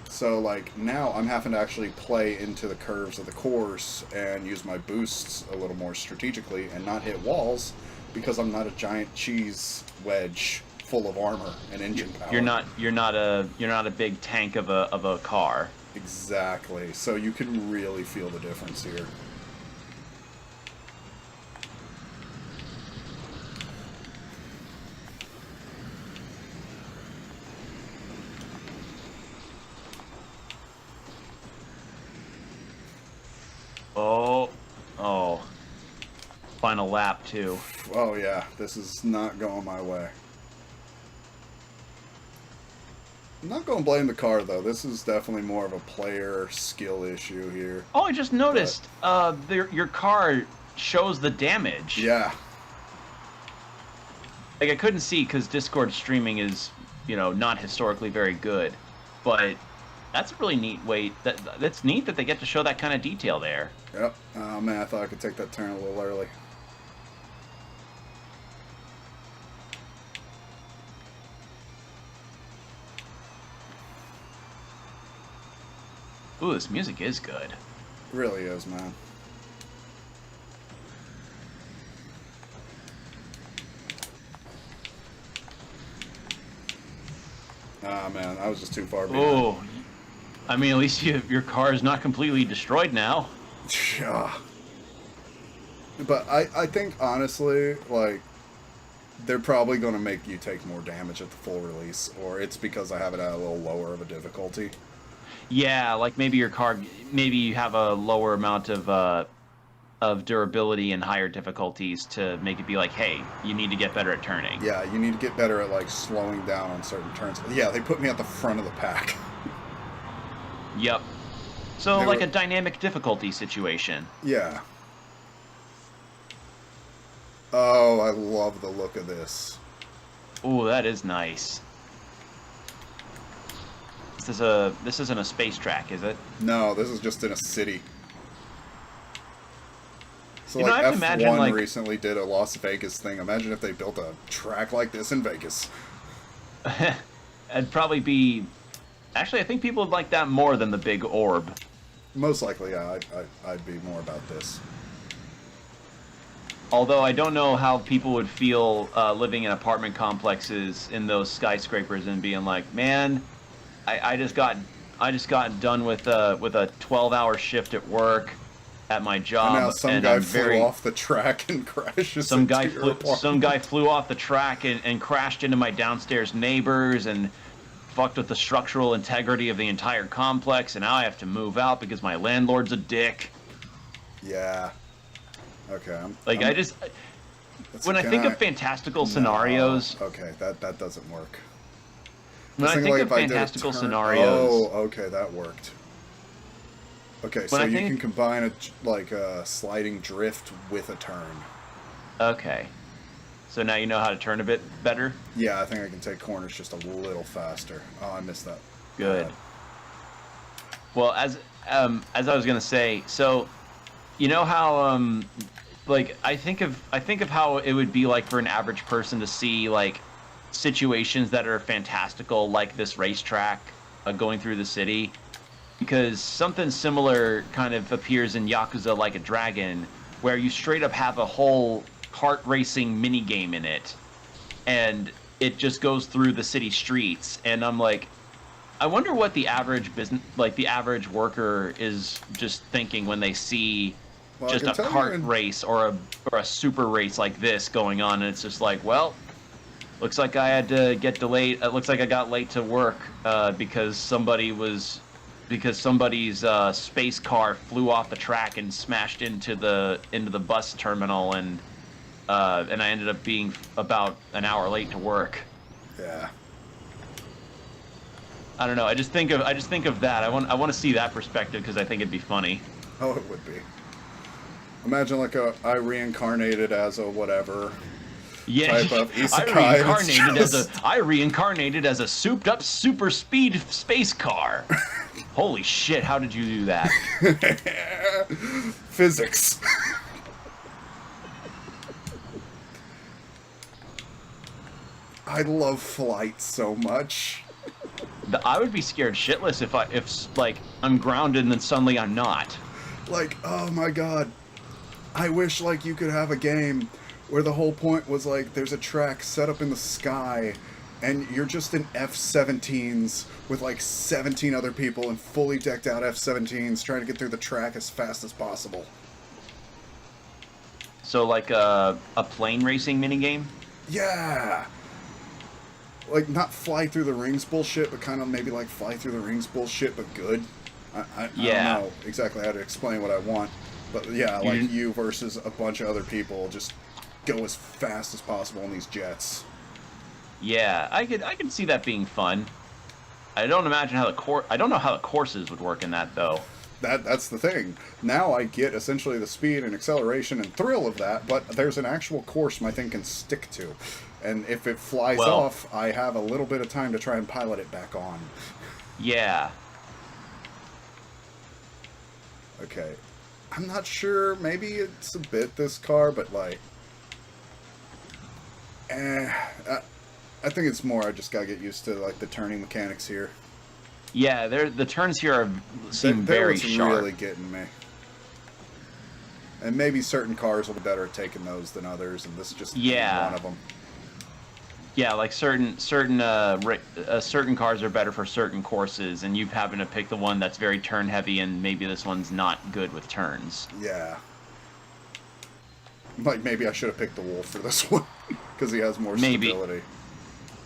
[SPEAKER 1] So, like, now I'm having to actually play into the curves of the course and use my boosts a little more strategically and not hit walls because I'm not a giant cheese wedge full of armor and engine power.
[SPEAKER 2] You're not a big tank of a car.
[SPEAKER 1] Exactly. So you can really feel the difference here.
[SPEAKER 2] Oh. Final lap too.
[SPEAKER 1] Oh yeah, this is not going my way. I'm not going to blame the car, though. This is definitely more of a player skill issue here.
[SPEAKER 2] Oh, I just noticed. Your car shows the damage.
[SPEAKER 1] Yeah.
[SPEAKER 2] Like I couldn't see because Discord streaming is, not historically very good, but that's a really neat way. That's neat that they get to show that kind of detail there.
[SPEAKER 1] Yep. Oh man, I thought I could take that turn a little early.
[SPEAKER 2] Ooh, this music is good.
[SPEAKER 1] It really is, man. Ah, man, I was just too far behind.
[SPEAKER 2] Oh, I mean, at least your car is not completely destroyed now.
[SPEAKER 1] Yeah. But I think, honestly, like, they're probably going to make you take more damage at the full release, or it's because I have it at a little lower of a difficulty.
[SPEAKER 2] Yeah, like maybe maybe you have a lower amount of durability and higher difficulties to make it be like, hey, you need to get better at turning.
[SPEAKER 1] Yeah, you need to get better at, like, slowing down on certain turns. Yeah, they put me at the front of the pack.
[SPEAKER 2] Yep. So, like a dynamic difficulty situation.
[SPEAKER 1] Yeah. Oh, I love the look of this.
[SPEAKER 2] Ooh, that is nice. This isn't a space track, is it?
[SPEAKER 1] No, this is just in a city. So
[SPEAKER 2] You know,
[SPEAKER 1] like
[SPEAKER 2] I have to imagine,
[SPEAKER 1] F1
[SPEAKER 2] like,
[SPEAKER 1] recently did a Las Vegas thing. Imagine if they built a track like this in Vegas.
[SPEAKER 2] it'd probably be. Actually, I think people would like that more than the big orb.
[SPEAKER 1] Most likely, yeah, I'd be more about this.
[SPEAKER 2] Although I don't know how people would feel living in apartment complexes in those skyscrapers and being like, man, I just got done with a 12-hour shift at work at my
[SPEAKER 1] And now
[SPEAKER 2] job,
[SPEAKER 1] some
[SPEAKER 2] and
[SPEAKER 1] guy
[SPEAKER 2] I'm
[SPEAKER 1] flew
[SPEAKER 2] very
[SPEAKER 1] off the track and crashes
[SPEAKER 2] some
[SPEAKER 1] into
[SPEAKER 2] guy
[SPEAKER 1] your apartment.
[SPEAKER 2] some guy flew off the track and crashed into my downstairs neighbors and fucked with the structural integrity of the entire complex, and now I have to move out because my landlord's a dick.
[SPEAKER 1] Yeah. Okay.
[SPEAKER 2] Like, I just, when I think of fantastical scenarios,
[SPEAKER 1] okay, that doesn't work.
[SPEAKER 2] when I think
[SPEAKER 1] like
[SPEAKER 2] of
[SPEAKER 1] if I did a
[SPEAKER 2] fantastical
[SPEAKER 1] turn-
[SPEAKER 2] scenarios,
[SPEAKER 1] Oh, okay, that worked. Okay, so
[SPEAKER 2] I
[SPEAKER 1] you
[SPEAKER 2] think-
[SPEAKER 1] can combine a sliding drift with a turn.
[SPEAKER 2] okay. So now you know how to turn a bit better?
[SPEAKER 1] Yeah, I think I can take corners just a little faster. Oh, I missed that.
[SPEAKER 2] Good. Well, as I was gonna say, so you know how like I think of how it would be like for an average person to see like situations that are fantastical, like this racetrack going through the city, because something similar kind of appears in Yakuza Like a Dragon, where you straight up have a whole kart racing mini game in it, and it just goes through the city streets, and I'm like, I wonder what the average the average worker is just thinking when they see just a kart race or a super race like this going on, and it's just like, well, looks like I had to get delayed. It looks like I got late to work because somebody's space car flew off the track and smashed into the bus terminal, and I ended up being about an hour late to work.
[SPEAKER 1] Yeah.
[SPEAKER 2] I don't know. I just think of that. I want to see that perspective because I think it'd be funny.
[SPEAKER 1] Oh, it would be. Imagine like I reincarnated as a whatever.
[SPEAKER 2] Yeah,
[SPEAKER 1] Type of isekai.
[SPEAKER 2] I reincarnated as a souped up super speed space car. Holy shit! How did you do that?
[SPEAKER 1] Physics. I love flight so much.
[SPEAKER 2] I would be scared shitless if like I'm grounded and then suddenly I'm not.
[SPEAKER 1] Like, oh my god. I wish like you could have a game where the whole point was like there's a track set up in the sky and you're just in F-17s with like 17 other people in fully decked out F-17s trying to get through the track as fast as possible.
[SPEAKER 2] So like a plane racing minigame?
[SPEAKER 1] Yeah. Like not fly through the rings bullshit, but kind of maybe like fly through the rings bullshit, but good. I don't know exactly how to explain what I want. But yeah, like you versus a bunch of other people, just go as fast as possible in these jets.
[SPEAKER 2] Yeah, I could see that being fun. I don't imagine how I don't know how the courses would work in that though.
[SPEAKER 1] That's the thing. Now I get essentially the speed and acceleration and thrill of that, but there's an actual course my thing can stick to. And if it flies off, I have a little bit of time to try and pilot it back on.
[SPEAKER 2] Yeah.
[SPEAKER 1] Okay. I'm not sure. Maybe it's a bit this car, but like... I think it's more I just gotta get used to like the turning mechanics here.
[SPEAKER 2] Yeah, the turns here seem very sharp.
[SPEAKER 1] They're really getting me. And maybe certain cars will be better at taking those than others, and this is just one of them.
[SPEAKER 2] Yeah, like certain cars are better for certain courses, and you happen to pick the one that's very turn heavy, and maybe this one's not good with turns.
[SPEAKER 1] Yeah. Like maybe I should have picked the Wolf for this one because he has more stability.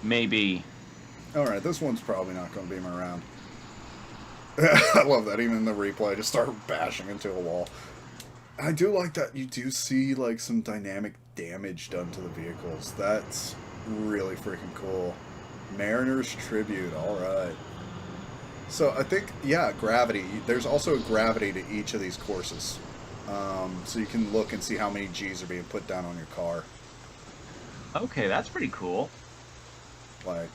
[SPEAKER 2] Maybe.
[SPEAKER 1] All right, this one's probably not going to beam around. I love that. Even in the replay, I just start bashing into a wall. I do like that you do see like some dynamic damage done to the vehicles. That's really freaking cool. Mariner's Tribute, alright. So I think, yeah, gravity. There's also a gravity to each of these courses. So you can look and see how many G's are being put down on your car.
[SPEAKER 2] Okay, that's pretty cool.
[SPEAKER 1] Like,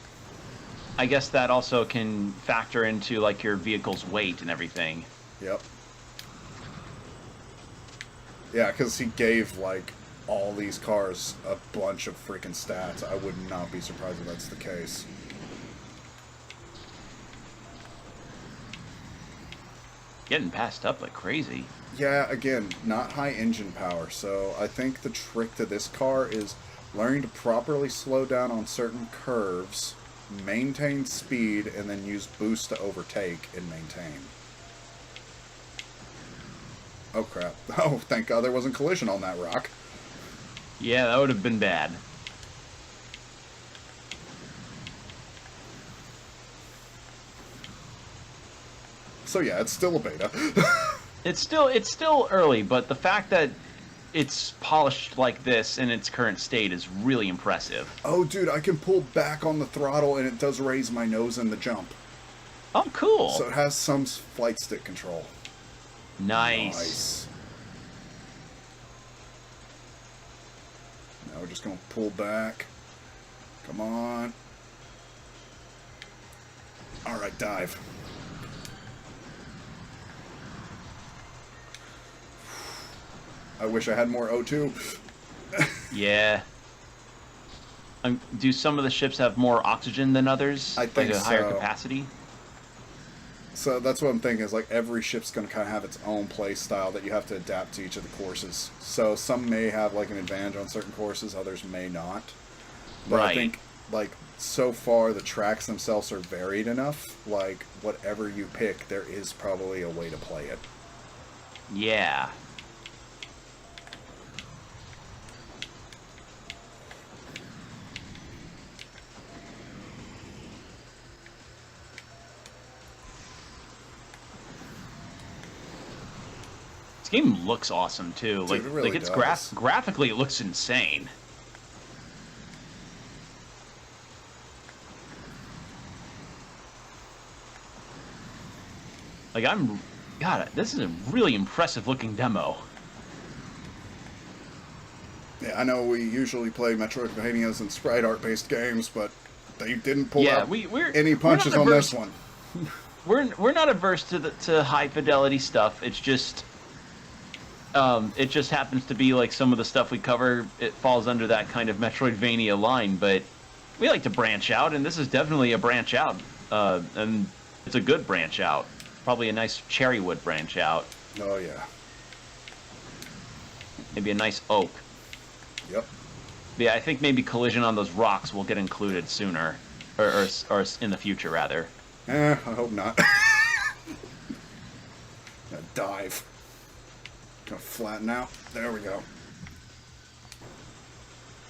[SPEAKER 2] I guess that also can factor into like your vehicle's weight and everything.
[SPEAKER 1] Yep. Yeah, because he gave, like, all these cars a bunch of freaking stats. I would not be surprised if that's the case.
[SPEAKER 2] Getting passed up like crazy.
[SPEAKER 1] Yeah, again, not high engine power, so I think the trick to this car is learning to properly slow down on certain curves, maintain speed, and then use boost to overtake and maintain. Oh crap. Oh, thank God there wasn't collision on that rock.
[SPEAKER 2] Yeah, that would have been bad.
[SPEAKER 1] So yeah, it's still a beta.
[SPEAKER 2] It's still early, but the fact that it's polished like this in its current state is really impressive.
[SPEAKER 1] Oh dude, I can pull back on the throttle and it does raise my nose in the jump.
[SPEAKER 2] Oh, cool.
[SPEAKER 1] So it has some flight stick control.
[SPEAKER 2] Nice.
[SPEAKER 1] Now we're just going to pull back. Come on. Alright, dive. I wish I had more O2.
[SPEAKER 2] Yeah. Do some of the ships have more oxygen than others?
[SPEAKER 1] I think
[SPEAKER 2] like a higher
[SPEAKER 1] so.
[SPEAKER 2] capacity?
[SPEAKER 1] So that's what I'm thinking, is like every ship's going to kind of have its own play style that you have to adapt to each of the courses. So some may have like an advantage on certain courses, others may not. But
[SPEAKER 2] Right.
[SPEAKER 1] I think like so far the tracks themselves are varied enough, like whatever you pick, there is probably a way to play it.
[SPEAKER 2] Yeah. This game looks awesome too.
[SPEAKER 1] Dude, it really
[SPEAKER 2] it's
[SPEAKER 1] does.
[SPEAKER 2] graphically it looks insane. Like God, this is a really impressive looking demo.
[SPEAKER 1] Yeah, I know we usually play Metroidvanias and sprite art based games, but they didn't pull
[SPEAKER 2] Yeah,
[SPEAKER 1] out
[SPEAKER 2] we're
[SPEAKER 1] any punches
[SPEAKER 2] not
[SPEAKER 1] on
[SPEAKER 2] averse-
[SPEAKER 1] this one.
[SPEAKER 2] We're not averse to high fidelity stuff. It's just it just happens to be like some of the stuff we cover. It falls under that kind of Metroidvania line, but we like to branch out, and this is definitely a branch out, and it's a good branch out. Probably a nice cherry wood branch out.
[SPEAKER 1] Oh yeah.
[SPEAKER 2] Maybe a nice oak.
[SPEAKER 1] Yep.
[SPEAKER 2] But yeah, I think maybe collision on those rocks will get included sooner, or in the future rather.
[SPEAKER 1] I hope not. Gonna dive. Gonna flatten out. There we go.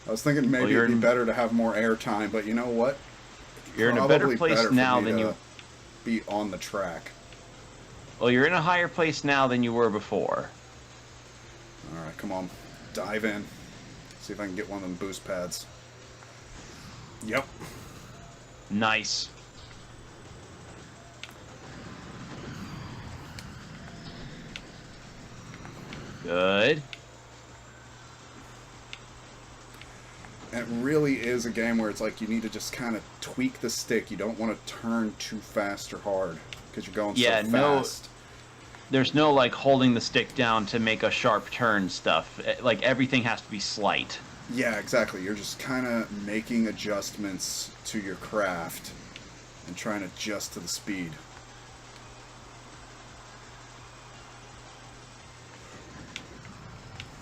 [SPEAKER 1] I was thinking maybe it'd be better to have more air time, but you know what?
[SPEAKER 2] You're in a better
[SPEAKER 1] Probably
[SPEAKER 2] place
[SPEAKER 1] better for
[SPEAKER 2] now
[SPEAKER 1] me
[SPEAKER 2] than
[SPEAKER 1] to
[SPEAKER 2] you.
[SPEAKER 1] be on the track.
[SPEAKER 2] Well, you're in a higher place now than you were before.
[SPEAKER 1] All right, come on, dive in. See if I can get one of them boost pads. Yep.
[SPEAKER 2] Nice. Good.
[SPEAKER 1] It really is a game where it's like you need to just kind of tweak the stick. You don't want to turn too fast or hard because you're going so fast.
[SPEAKER 2] There's no like holding the stick down to make a sharp turn stuff. Like everything has to be slight.
[SPEAKER 1] Yeah, exactly. You're just kind of making adjustments to your craft and trying to adjust to the speed.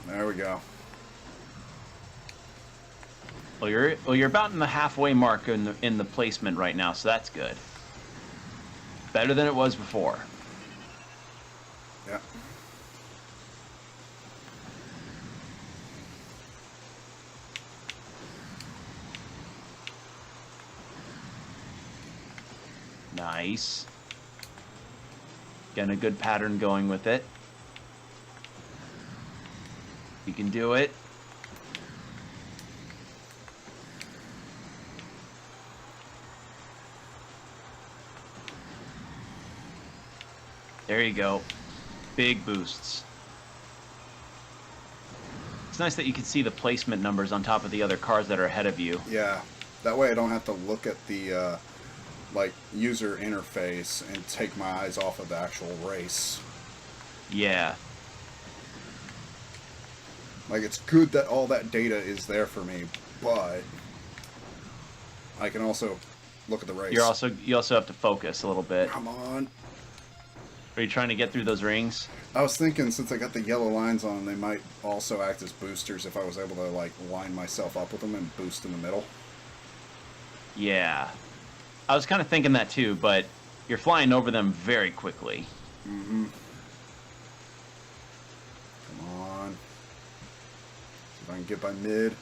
[SPEAKER 1] There we go.
[SPEAKER 2] Well, you're about in the halfway mark in the placement right now, so that's good. Better than it was before.
[SPEAKER 1] Yeah.
[SPEAKER 2] Nice. Getting a good pattern going with it. You can do it. There you go. Big boosts. It's nice that you can see the placement numbers on top of the other cars that are ahead of you.
[SPEAKER 1] Yeah. That way I don't have to look at the like user interface and take my eyes off of the actual race.
[SPEAKER 2] Yeah.
[SPEAKER 1] Like, it's good that all that data is there for me, but I can also look at the race.
[SPEAKER 2] You also have to focus a little bit.
[SPEAKER 1] Come on.
[SPEAKER 2] Are you trying to get through those rings?
[SPEAKER 1] I was thinking, since I got the yellow lines on, they might also act as boosters if I was able to, like, line myself up with them and boost in the middle.
[SPEAKER 2] Yeah. I was kind of thinking that too, but you're flying over them very quickly.
[SPEAKER 1] Mm-hmm. Come on. See if I can get by mid.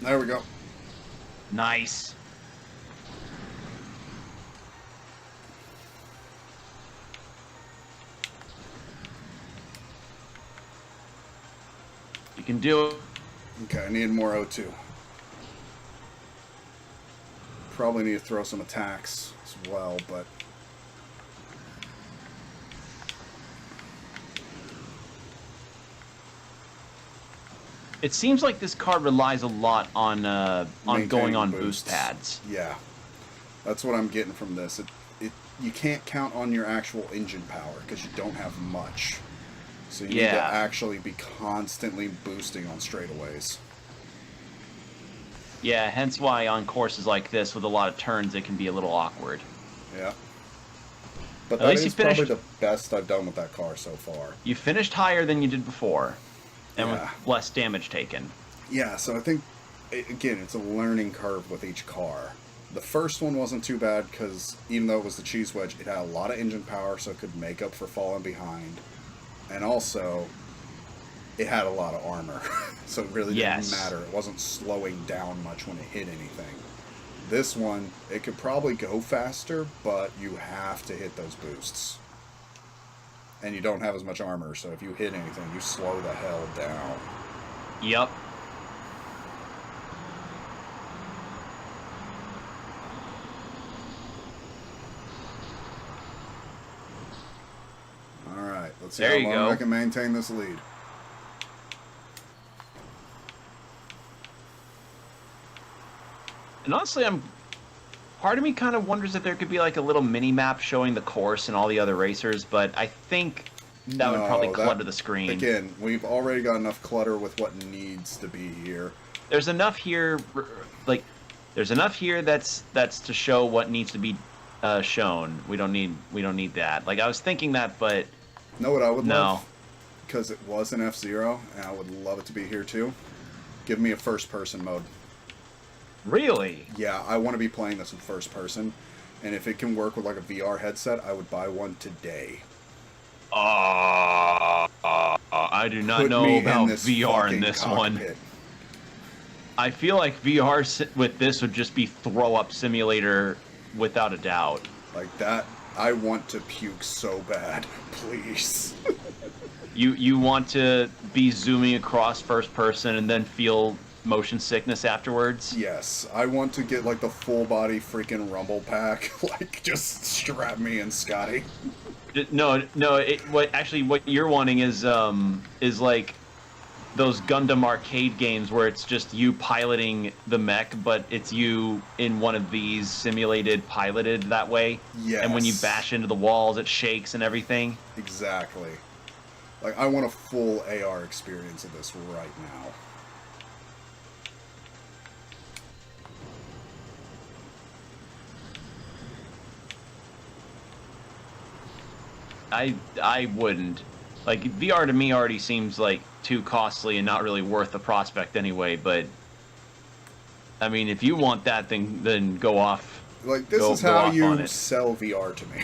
[SPEAKER 1] There we go.
[SPEAKER 2] Nice. You can do it.
[SPEAKER 1] Okay, I need more O2. Probably need to throw some attacks as well, but...
[SPEAKER 2] It seems like this car relies a lot on going on
[SPEAKER 1] boosts.
[SPEAKER 2] boost pads.
[SPEAKER 1] Yeah, that's what I'm getting from this. You can't count on your actual engine power because you don't have much. So you need to actually be constantly boosting on straightaways.
[SPEAKER 2] Yeah, hence why on courses like this with a lot of turns it can be a little awkward.
[SPEAKER 1] Yeah. But
[SPEAKER 2] At
[SPEAKER 1] that
[SPEAKER 2] least
[SPEAKER 1] is probably the best I've done with that car so far.
[SPEAKER 2] You finished higher than you did before, and
[SPEAKER 1] Yeah.
[SPEAKER 2] with less damage taken.
[SPEAKER 1] Yeah, so I think, again, it's a learning curve with each car. The first one wasn't too bad because even though it was the cheese wedge, it had a lot of engine power so it could make up for falling behind. And also, it had a lot of armor, so it really didn't matter. It wasn't slowing down much when it hit anything. This one, it could probably go faster, but you have to hit those boosts. And you don't have as much armor, so if you hit anything, you slow the hell down.
[SPEAKER 2] Yep.
[SPEAKER 1] Alright, let's see how long I can maintain this lead.
[SPEAKER 2] And honestly, part of me kind of wonders if there could be like a little mini map showing the course and all the other racers, but I think that would probably clutter the screen.
[SPEAKER 1] Again, we've already got enough clutter with what needs to be here.
[SPEAKER 2] There's enough here, there's enough here that's to show what needs to be shown. We don't need that. Like I was thinking that, but
[SPEAKER 1] know what I would love? Because it was an F-Zero, and I would love it to be here too. Give me a first-person mode.
[SPEAKER 2] Really?
[SPEAKER 1] Yeah, I want to be playing this in first person, and if it can work with like a VR headset, I would buy one today.
[SPEAKER 2] I do not know about VR in this one. I feel like VR with this would just be throw-up simulator without a doubt.
[SPEAKER 1] Like that, I want to puke so bad. Please.
[SPEAKER 2] You want to be zooming across first person and then feel motion sickness afterwards?
[SPEAKER 1] Yes, I want to get like the full body freaking rumble pack. Like just strap me in, Scotty.
[SPEAKER 2] No. What you're wanting is like those Gundam arcade games where it's just you piloting the mech, but it's you in one of these simulated piloted that way.
[SPEAKER 1] Yes.
[SPEAKER 2] And when you bash into the walls, it shakes and everything.
[SPEAKER 1] Exactly. Like I want a full AR experience of this right now.
[SPEAKER 2] I wouldn't. Like, VR to me already seems like too costly and not really worth the prospect anyway, but I mean, if you want that, then go off.
[SPEAKER 1] Like, this is how you sell VR to me.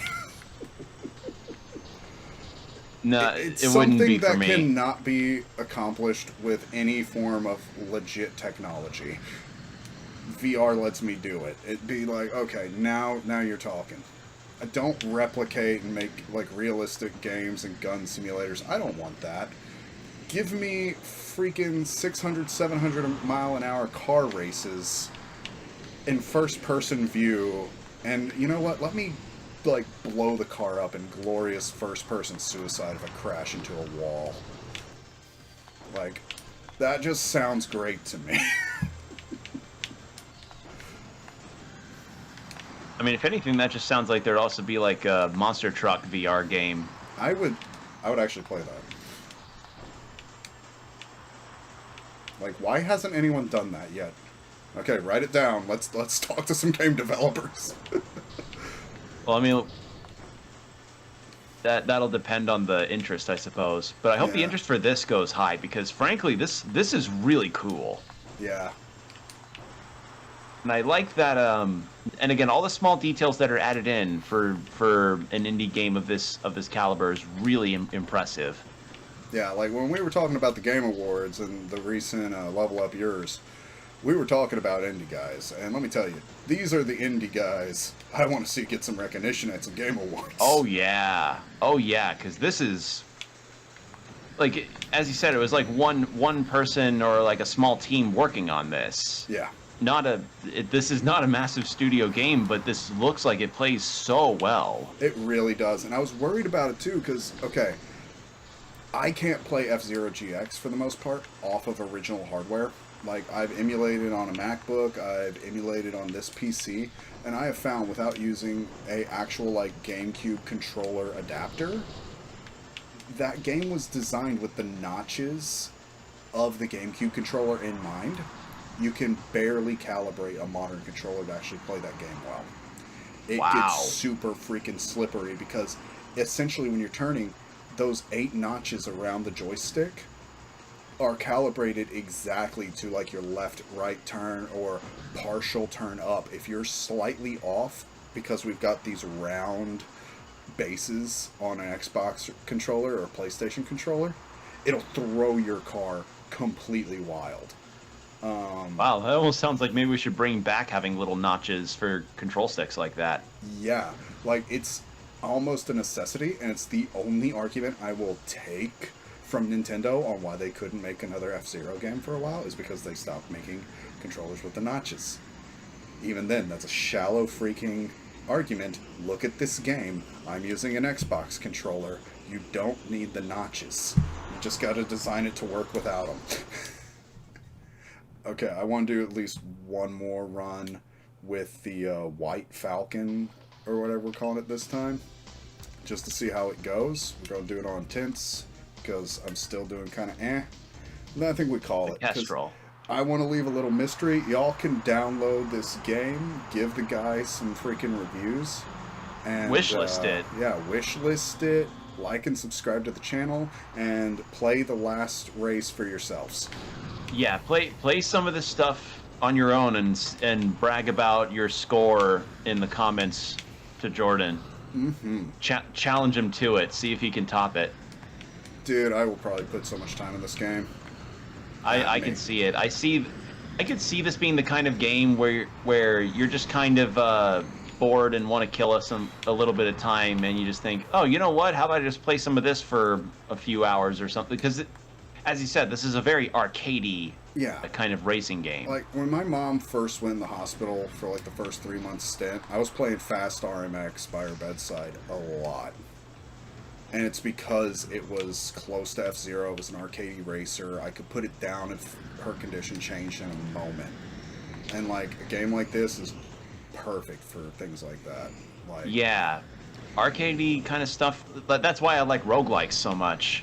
[SPEAKER 2] No,
[SPEAKER 1] it's
[SPEAKER 2] it wouldn't be for me.
[SPEAKER 1] Something that cannot be accomplished with any form of legit technology. VR lets me do it. It'd be like, okay, now you're talking. I don't replicate and make like realistic games and gun simulators. I don't want that. Give me freaking 600, 700 mile an hour car races in first person view. And you know what? Let me like blow the car up in glorious first person suicide if I crash into a wall. Like, that just sounds great to me.
[SPEAKER 2] I mean, if anything, that just sounds like there'd also be like a monster truck VR game.
[SPEAKER 1] I would actually play that. Like, why hasn't anyone done that yet? Okay, write it down. Let's talk to some game developers.
[SPEAKER 2] Well, I mean, that'll depend on the interest, I suppose. But I hope the
[SPEAKER 1] Yeah.
[SPEAKER 2] interest for this goes high because, frankly, this is really cool.
[SPEAKER 1] Yeah.
[SPEAKER 2] And I like that. And again, all the small details that are added in for an indie game of this caliber is really impressive.
[SPEAKER 1] Yeah, like when we were talking about the Game Awards and the recent Level Up Yours, we were talking about indie guys. And let me tell you, these are the indie guys I want to see get some recognition at some Game Awards.
[SPEAKER 2] Oh yeah, because this is like, as you said, it was like one person or like a small team working on this.
[SPEAKER 1] Yeah.
[SPEAKER 2] This is not a massive studio game, but this looks like it plays so well.
[SPEAKER 1] It really does. And I was worried about it too, because, okay, I can't play F-Zero GX for the most part off of original hardware. Like, I've emulated on a MacBook, I've emulated on this PC, and I have found without using a actual, like, GameCube controller adapter, that game was designed with the notches of the GameCube controller in mind. You can barely calibrate a modern controller to actually play that game well. It gets super freaking slippery because essentially when you're turning, those 8 notches around the joystick are calibrated exactly to like your left, right turn or partial turn up. If you're slightly off, because we've got these round bases on an Xbox controller or PlayStation controller, it'll throw your car completely wild.
[SPEAKER 2] Wow, that almost sounds like maybe we should bring back having little notches for control sticks like that.
[SPEAKER 1] Yeah, like it's almost a necessity, and it's the only argument I will take from Nintendo on why they couldn't make another F-Zero game for a while, is because they stopped making controllers with the notches. Even then, that's a shallow freaking argument. Look at this game. I'm using an Xbox controller. You don't need the notches. You just gotta design it to work without them. Okay, I want to do at least one more run with the White Falcon, or whatever we're calling it this time, just to see how it goes. We're going to do it on Tints, because I'm still doing kind of And then I think we call it.
[SPEAKER 2] Kestrel.
[SPEAKER 1] I want to leave a little mystery. Y'all can download this game, give the guy some freaking reviews. And
[SPEAKER 2] wishlist it.
[SPEAKER 1] Yeah, wishlist it, like and subscribe to the channel, and play the last race for yourselves.
[SPEAKER 2] Yeah, play some of this stuff on your own and brag about your score in the comments to Jordan.
[SPEAKER 1] Mm-hmm.
[SPEAKER 2] Challenge him to it. See if he can top it.
[SPEAKER 1] Dude, I will probably put so much time in this game.
[SPEAKER 2] I can see it. I could see this being the kind of game where you're just kind of bored and want to kill us a little bit of time, and you just think, oh, you know what? How about I just play some of this for a few hours or something? Because as you said, this is a very arcadey kind of racing game.
[SPEAKER 1] Like, when my mom first went in the hospital for, like, the first 3 months stint, I was playing Fast RMX by her bedside a lot. And it's because it was close to F-Zero, it was an arcadey racer, I could put it down if her condition changed in a moment. And, like, a game like this is perfect for things like that. Like,
[SPEAKER 2] yeah, arcadey kind of stuff. That's why I like roguelikes so much.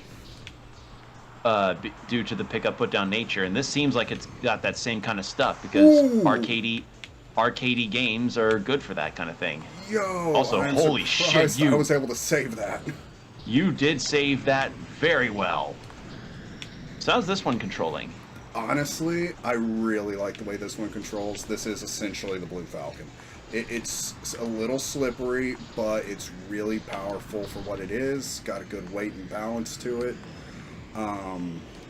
[SPEAKER 2] Due to the pick-up, put-down nature, and this seems like it's got that same kind of stuff because arcadey games are good for that kind of thing.
[SPEAKER 1] Yo!
[SPEAKER 2] Also, holy shit,
[SPEAKER 1] I was able to save that.
[SPEAKER 2] You did save that very well. So how's this one controlling?
[SPEAKER 1] Honestly, I really like the way this one controls. This is essentially the Blue Falcon. It's a little slippery, but it's really powerful for what it is. Got a good weight and balance to it.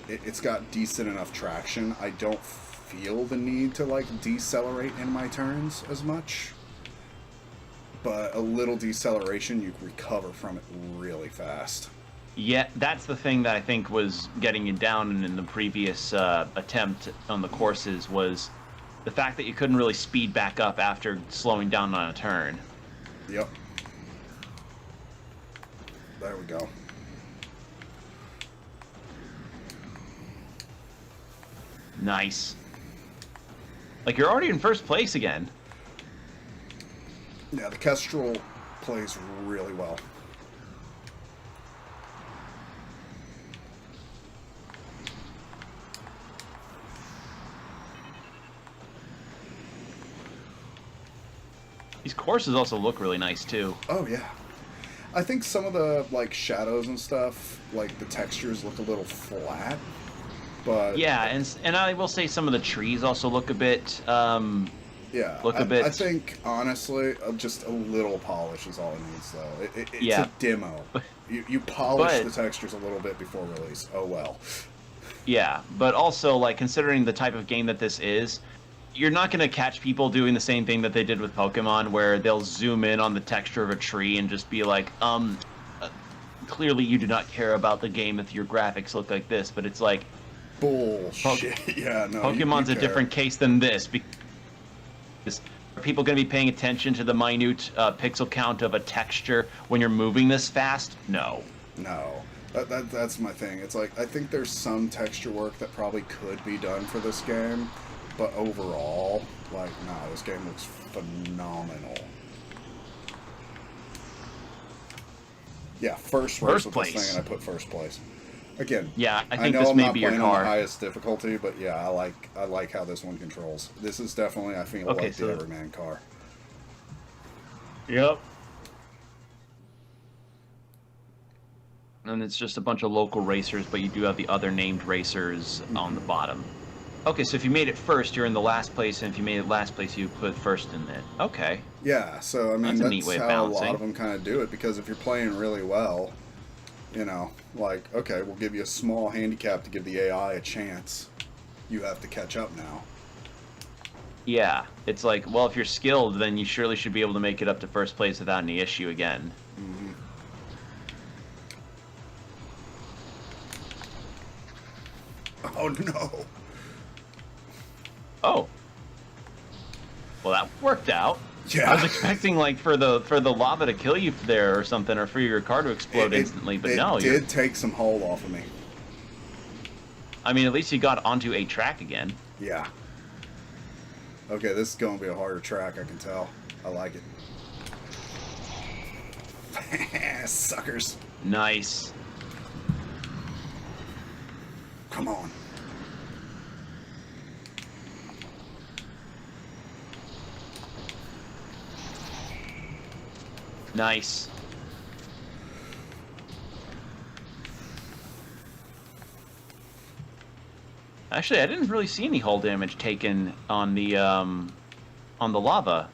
[SPEAKER 1] It's got decent enough traction. I don't feel the need to like decelerate in my turns as much, but a little deceleration, you can recover from it really fast.
[SPEAKER 2] Yeah, that's the thing that I think was getting you down in the previous attempt on the courses, was the fact that you couldn't really speed back up after slowing down on a turn.
[SPEAKER 1] Yep. There we go.
[SPEAKER 2] Nice. Like, you're already in first place again.
[SPEAKER 1] Yeah, the Kestrel plays really well.
[SPEAKER 2] These courses also look really nice too.
[SPEAKER 1] Oh yeah. I think some of the like shadows and stuff, like the textures look a little flat, but
[SPEAKER 2] Yeah, and I will say some of the trees also look a bit
[SPEAKER 1] yeah, I think honestly, just a little polish is all it needs though. It's
[SPEAKER 2] yeah.
[SPEAKER 1] a demo. You polish
[SPEAKER 2] But
[SPEAKER 1] the textures a little bit before release. Oh well.
[SPEAKER 2] yeah, but also like considering the type of game that this is, you're not going to catch people doing the same thing that they did with Pokemon, where they'll zoom in on the texture of a tree and just be like, clearly you do not care about the game if your graphics look like this. But it's like,
[SPEAKER 1] bullshit. Yeah, no.
[SPEAKER 2] Pokemon's
[SPEAKER 1] you
[SPEAKER 2] a different case than this, because are people going to be paying attention to the minute pixel count of a texture when you're moving this fast? No.
[SPEAKER 1] No. That's my thing. It's like, I think there's some texture work that probably could be done for this game. But overall, like, nah, this game looks phenomenal. Yeah, first place. With this thing, and I put first place. Again,
[SPEAKER 2] yeah, I think this may be your car.
[SPEAKER 1] I'm not playing on the highest difficulty, but yeah, I like how this one controls. This is definitely, I feel, like the everyman car.
[SPEAKER 2] Yep. And it's just a bunch of local racers, but you do have the other named racers on the bottom. Okay, so if you made it first, you're in the last place, and if you made it last place, you put first in it. Okay.
[SPEAKER 1] Yeah, so I mean,
[SPEAKER 2] that's a neat way of
[SPEAKER 1] how
[SPEAKER 2] balancing.
[SPEAKER 1] A lot of them kind of do it, because if you're playing really well, you know, like, okay, we'll give you a small handicap to give the AI a chance. You have to catch up now.
[SPEAKER 2] Yeah, it's like, well, if you're skilled, then you surely should be able to make it up to first place without any issue again.
[SPEAKER 1] Mm-hmm. Oh, no.
[SPEAKER 2] Oh. Well, that worked out.
[SPEAKER 1] Yeah.
[SPEAKER 2] I was expecting like for the lava to kill you there or something, or for your car to explode instantly, but no.
[SPEAKER 1] It did take some hold off of me.
[SPEAKER 2] I mean, at least you got onto a track again.
[SPEAKER 1] Yeah. Okay, this is going to be a harder track, I can tell. I like it. Suckers.
[SPEAKER 2] Nice.
[SPEAKER 1] Come on.
[SPEAKER 2] Nice. Actually, I didn't really see any hull damage taken on the lava.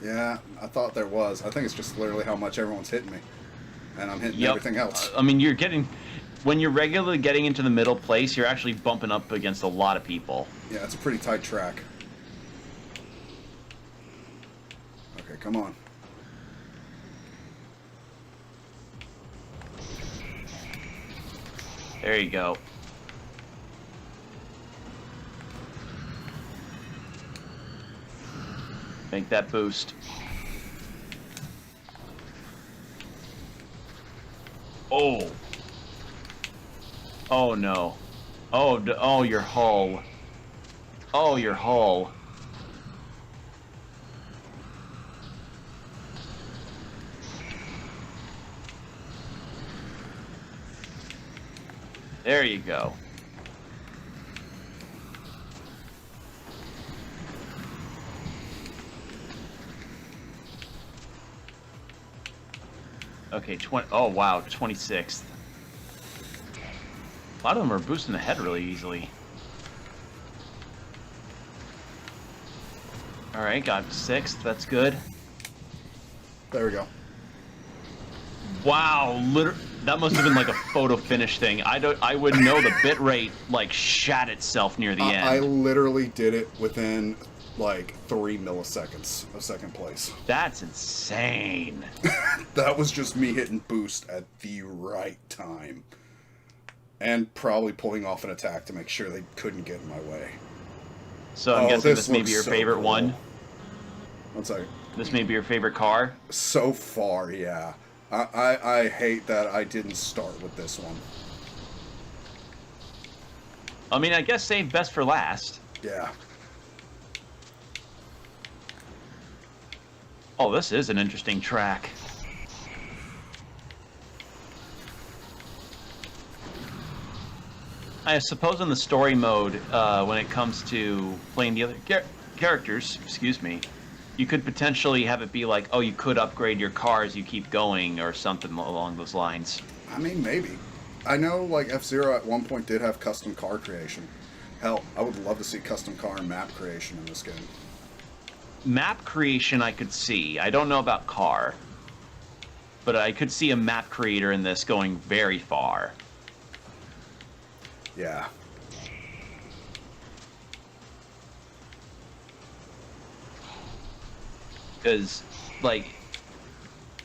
[SPEAKER 1] Yeah, I thought there was. I think it's just literally how much everyone's hitting me. And I'm hitting everything else.
[SPEAKER 2] I mean, when you're regularly getting into the middle place, you're actually bumping up against a lot of people.
[SPEAKER 1] Yeah, it's a pretty tight track. Okay, come on.
[SPEAKER 2] There you go. Make that boost. Oh. Oh no. Oh, your hull. Oh, your hull. There you go. Okay, oh wow, 26th. A lot of them are boosting ahead really easily. Alright, got 6th, that's good.
[SPEAKER 1] There we go.
[SPEAKER 2] Wow, that must have been like a photo finish thing. I would know the bit rate like shat itself near the end.
[SPEAKER 1] I literally did it within like 3 milliseconds of second place.
[SPEAKER 2] That's insane.
[SPEAKER 1] That was just me hitting boost at the right time. And probably pulling off an attack to make sure they couldn't get in my way.
[SPEAKER 2] So I'm guessing this may be your favorite
[SPEAKER 1] cool.
[SPEAKER 2] one?
[SPEAKER 1] One second.
[SPEAKER 2] This may be your favorite car?
[SPEAKER 1] So far, yeah. I hate that I didn't start with this one.
[SPEAKER 2] I mean, I guess save best for last.
[SPEAKER 1] Yeah.
[SPEAKER 2] Oh, this is an interesting track. I suppose in the story mode, when it comes to playing the other characters, excuse me, You could potentially have it be like, oh, you could upgrade your car as you keep going, or something along those lines.
[SPEAKER 1] I mean, maybe. I know, like, F-Zero at one point did have custom car creation. Hell, I would love to see custom car and map creation in this game.
[SPEAKER 2] Map creation I could see. I don't know about car. But I could see a map creator in this going very far.
[SPEAKER 1] Yeah.
[SPEAKER 2] Because, like,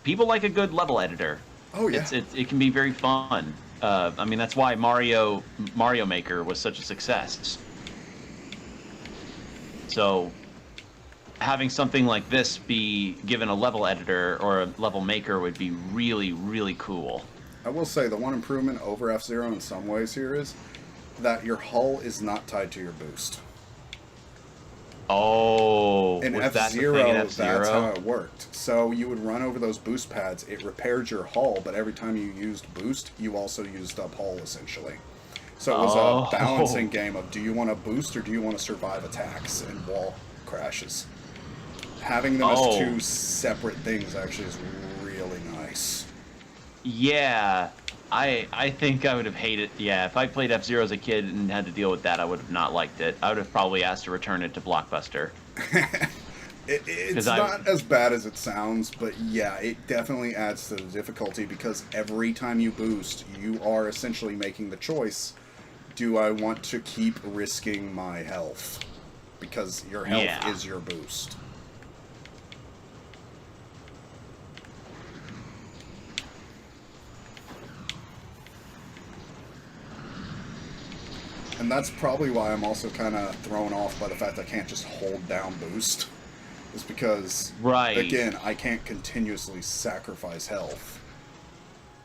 [SPEAKER 2] people like a good level editor.
[SPEAKER 1] Oh, yeah.
[SPEAKER 2] It can be very fun. I mean, that's why Mario Maker was such a success. So, having something like this be given a level editor or a level maker would be really, really cool.
[SPEAKER 1] I will say the one improvement over F-Zero in some ways here is that your hull is not tied to your boost.
[SPEAKER 2] Oh,
[SPEAKER 1] in F-Zero, that's how it worked. So you would run over those boost pads, it repaired your hull, but every time you used boost, you also used up hull, essentially. So it was a balancing game of, do you want to boost or do you want to survive attacks and wall crashes? Having them as two separate things actually is really nice.
[SPEAKER 2] Yeah, I think I would have hated. Yeah, if I played F-Zero as a kid and had to deal with that, I would have not liked it. I would have probably asked to return it to Blockbuster.
[SPEAKER 1] It's not as bad as it sounds, but yeah, it definitely adds to the difficulty because every time you boost, you are essentially making the choice, do I want to keep risking my health? Because your health is your boost. And that's probably why I'm also kind of thrown off by the fact I can't just hold down boost. Is because, again, I can't continuously sacrifice health.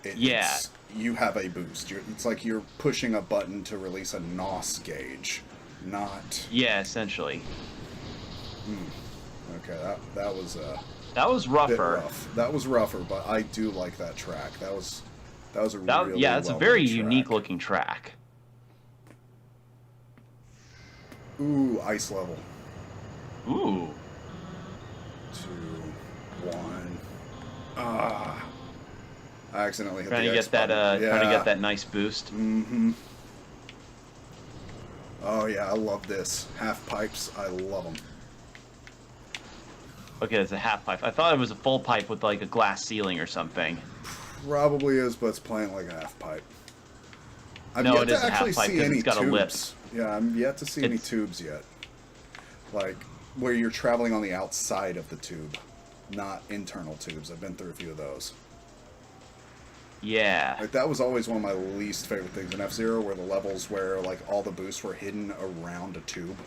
[SPEAKER 1] You have a boost. It's like you're pushing a button to release a NOS gauge, not...
[SPEAKER 2] Yeah, essentially.
[SPEAKER 1] Okay, that was
[SPEAKER 2] that was rougher.
[SPEAKER 1] Bit rough. That was rougher, but I do like that track. That was a really
[SPEAKER 2] it's a very unique looking track.
[SPEAKER 1] Ooh, ice level.
[SPEAKER 2] Ooh.
[SPEAKER 1] 2, 1. Ah. I accidentally hit
[SPEAKER 2] trying
[SPEAKER 1] the
[SPEAKER 2] to
[SPEAKER 1] X
[SPEAKER 2] get
[SPEAKER 1] button.
[SPEAKER 2] that trying to get that nice boost.
[SPEAKER 1] Mm-hmm. Oh yeah, I love this. Half pipes, I love them.
[SPEAKER 2] Okay, it's a half pipe. I thought it was a full pipe with like a glass ceiling or something.
[SPEAKER 1] Probably is, but it's playing like a half pipe. I've
[SPEAKER 2] no,
[SPEAKER 1] yet
[SPEAKER 2] it
[SPEAKER 1] to
[SPEAKER 2] is a
[SPEAKER 1] actually
[SPEAKER 2] half pipe
[SPEAKER 1] see
[SPEAKER 2] because
[SPEAKER 1] any
[SPEAKER 2] it's got
[SPEAKER 1] tubes.
[SPEAKER 2] a lip.
[SPEAKER 1] Yeah, I'm yet to see any tubes yet. Like, where you're traveling on the outside of the tube, not internal tubes. I've been through a few of those.
[SPEAKER 2] Yeah.
[SPEAKER 1] Like, that was always one of my least favorite things in F-Zero, were the levels where, like, all the boosts were hidden around a tube,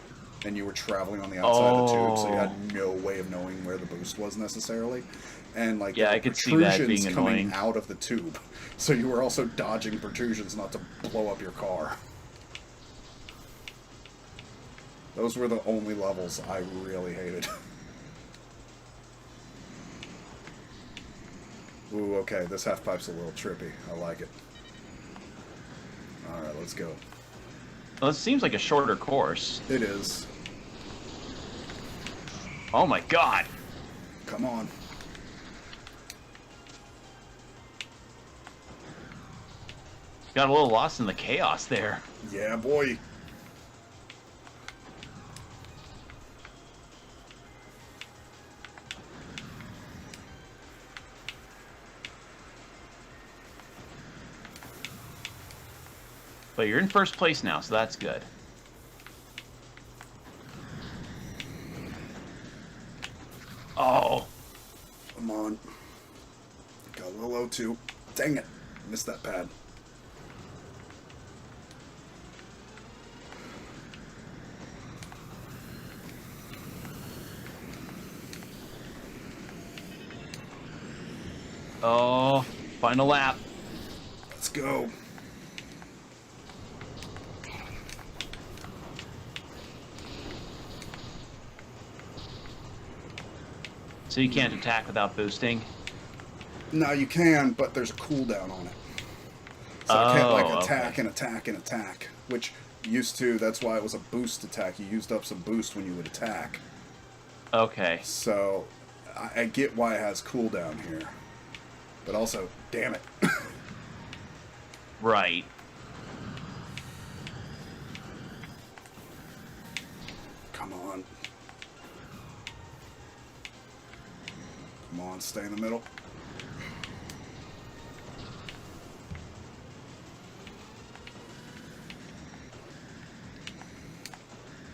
[SPEAKER 1] and you were traveling on the outside of the tube, so you had no way of knowing where the boost was necessarily. And, like,
[SPEAKER 2] I could see that being
[SPEAKER 1] coming
[SPEAKER 2] annoying.
[SPEAKER 1] out of the tube. So you were also dodging protrusions not to blow up your car. Those were the only levels I really hated. Ooh, okay, this half pipe's a little trippy. I like it. Alright, let's go.
[SPEAKER 2] Well, it seems like a shorter course.
[SPEAKER 1] It is.
[SPEAKER 2] Oh my god!
[SPEAKER 1] Come on.
[SPEAKER 2] Got a little lost in the chaos there.
[SPEAKER 1] Yeah, boy.
[SPEAKER 2] But you're in first place now, so that's good. Oh.
[SPEAKER 1] Come on. Got a little O2. Dang it. Missed that pad.
[SPEAKER 2] Oh, final lap.
[SPEAKER 1] Let's go.
[SPEAKER 2] So you can't attack without boosting?
[SPEAKER 1] No, you can, but there's a cooldown on it. So I can't, like, attack and attack and attack. Which used to, that's why it was a boost attack. You used up some boost when you would attack.
[SPEAKER 2] Okay.
[SPEAKER 1] So I get why it has cooldown here. But also, damn it.
[SPEAKER 2] Right.
[SPEAKER 1] Come on. Come on, stay in the middle.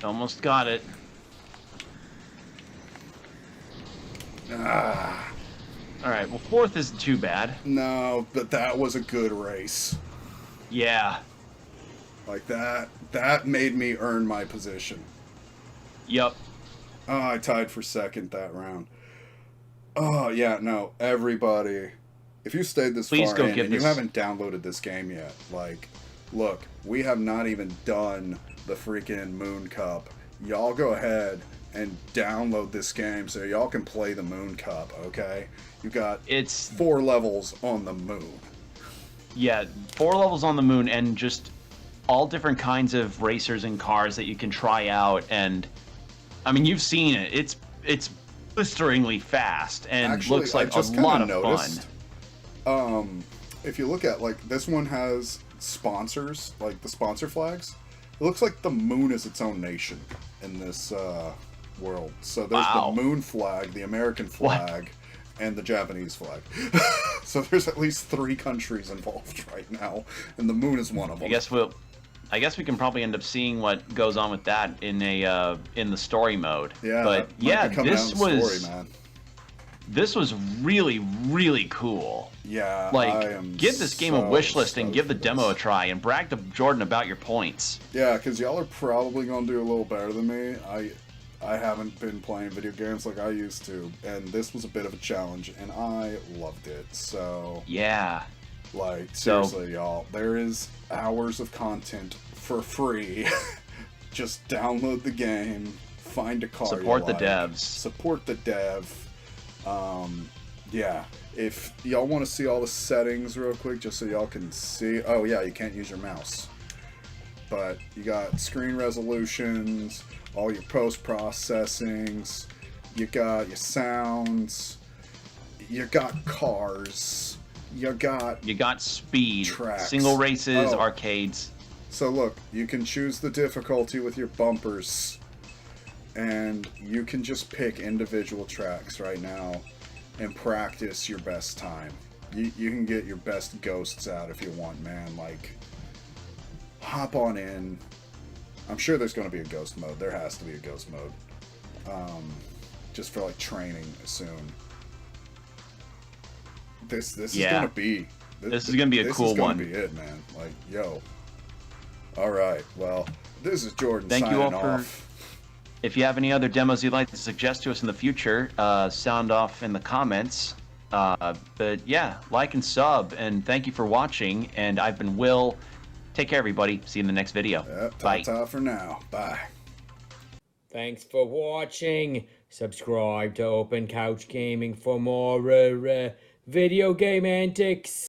[SPEAKER 2] Almost got it.
[SPEAKER 1] Ah.
[SPEAKER 2] All right. Well, fourth isn't too bad.
[SPEAKER 1] No, but that was a good race.
[SPEAKER 2] Yeah.
[SPEAKER 1] Like that made me earn my position.
[SPEAKER 2] Yep.
[SPEAKER 1] Oh, I tied for second that round. Oh, yeah, no, everybody, if you stayed this
[SPEAKER 2] Please
[SPEAKER 1] far
[SPEAKER 2] go
[SPEAKER 1] in
[SPEAKER 2] give
[SPEAKER 1] and you
[SPEAKER 2] this-
[SPEAKER 1] haven't downloaded this game yet, like, look, we have not even done the freaking Moon Cup. Y'all go ahead and download this game so y'all can play the Moon Cup, okay? You got
[SPEAKER 2] It's
[SPEAKER 1] 4 levels on the moon.
[SPEAKER 2] Yeah, 4 levels on the moon and just all different kinds of racers and cars that you can try out. And I mean, you've seen it. It's blisteringly fast and
[SPEAKER 1] Actually,
[SPEAKER 2] looks like
[SPEAKER 1] I just
[SPEAKER 2] a lot
[SPEAKER 1] kinda
[SPEAKER 2] of
[SPEAKER 1] noticed,
[SPEAKER 2] fun.
[SPEAKER 1] If you look at, like, this one has sponsors, like the sponsor flags. It looks like the moon is its own nation in this world. So there's
[SPEAKER 2] Wow.
[SPEAKER 1] the moon flag, the American
[SPEAKER 2] What?
[SPEAKER 1] flag, and the Japanese flag. So there's at least 3 countries involved right now, and the moon is one of them.
[SPEAKER 2] I guess we can probably end up seeing what goes on with that in the story mode.
[SPEAKER 1] Yeah,
[SPEAKER 2] but
[SPEAKER 1] that might
[SPEAKER 2] yeah,
[SPEAKER 1] be coming
[SPEAKER 2] this
[SPEAKER 1] out in the
[SPEAKER 2] was
[SPEAKER 1] story, man.
[SPEAKER 2] this was really, really cool.
[SPEAKER 1] Yeah,
[SPEAKER 2] Like,
[SPEAKER 1] I am
[SPEAKER 2] give this game a
[SPEAKER 1] so
[SPEAKER 2] wish list and
[SPEAKER 1] stoked
[SPEAKER 2] give the
[SPEAKER 1] for
[SPEAKER 2] demo a
[SPEAKER 1] this.
[SPEAKER 2] try and brag to Jordan about your points.
[SPEAKER 1] Yeah, because y'all are probably gonna do a little better than me. I haven't been playing video games like I used to, and this was a bit of a challenge, and I loved it. So,
[SPEAKER 2] Yeah.
[SPEAKER 1] like,
[SPEAKER 2] So-
[SPEAKER 1] seriously, y'all, there is hours of content for free. Just download the game, find a car you
[SPEAKER 2] Support the
[SPEAKER 1] like,
[SPEAKER 2] devs.
[SPEAKER 1] support the dev. Yeah, if y'all want to see all the settings real quick, just so y'all can see. Oh yeah, you can't use your mouse, but you got screen resolutions, all your post processings, you got your sounds, you got cars, you got
[SPEAKER 2] speed,
[SPEAKER 1] tracks.
[SPEAKER 2] single races,
[SPEAKER 1] Oh.
[SPEAKER 2] arcades.
[SPEAKER 1] So look, you can choose the difficulty with your bumpers, and you can just pick individual tracks right now and practice your best time. You can get your best ghosts out if you want, man. Like, hop on in. I'm sure there's going to be a ghost mode. There has to be a ghost mode. Just for, like, training soon. This is
[SPEAKER 2] Yeah.
[SPEAKER 1] going to be...
[SPEAKER 2] This is gonna be a cool one.
[SPEAKER 1] This is going to be it, man. Like, yo. All right, well, this is Jordan
[SPEAKER 2] Thank
[SPEAKER 1] signing
[SPEAKER 2] you all for-
[SPEAKER 1] off.
[SPEAKER 2] If you have any other demos you'd like to suggest to us in the future, sound off in the comments. But yeah, like and sub, and thank you for watching. And I've been Will. Take care, everybody. See you in the next video.
[SPEAKER 1] Yep,
[SPEAKER 2] Bye.
[SPEAKER 1] ta-ta for now. Bye.
[SPEAKER 3] Thanks for watching. Subscribe to Open Couch Gaming for more video game antics.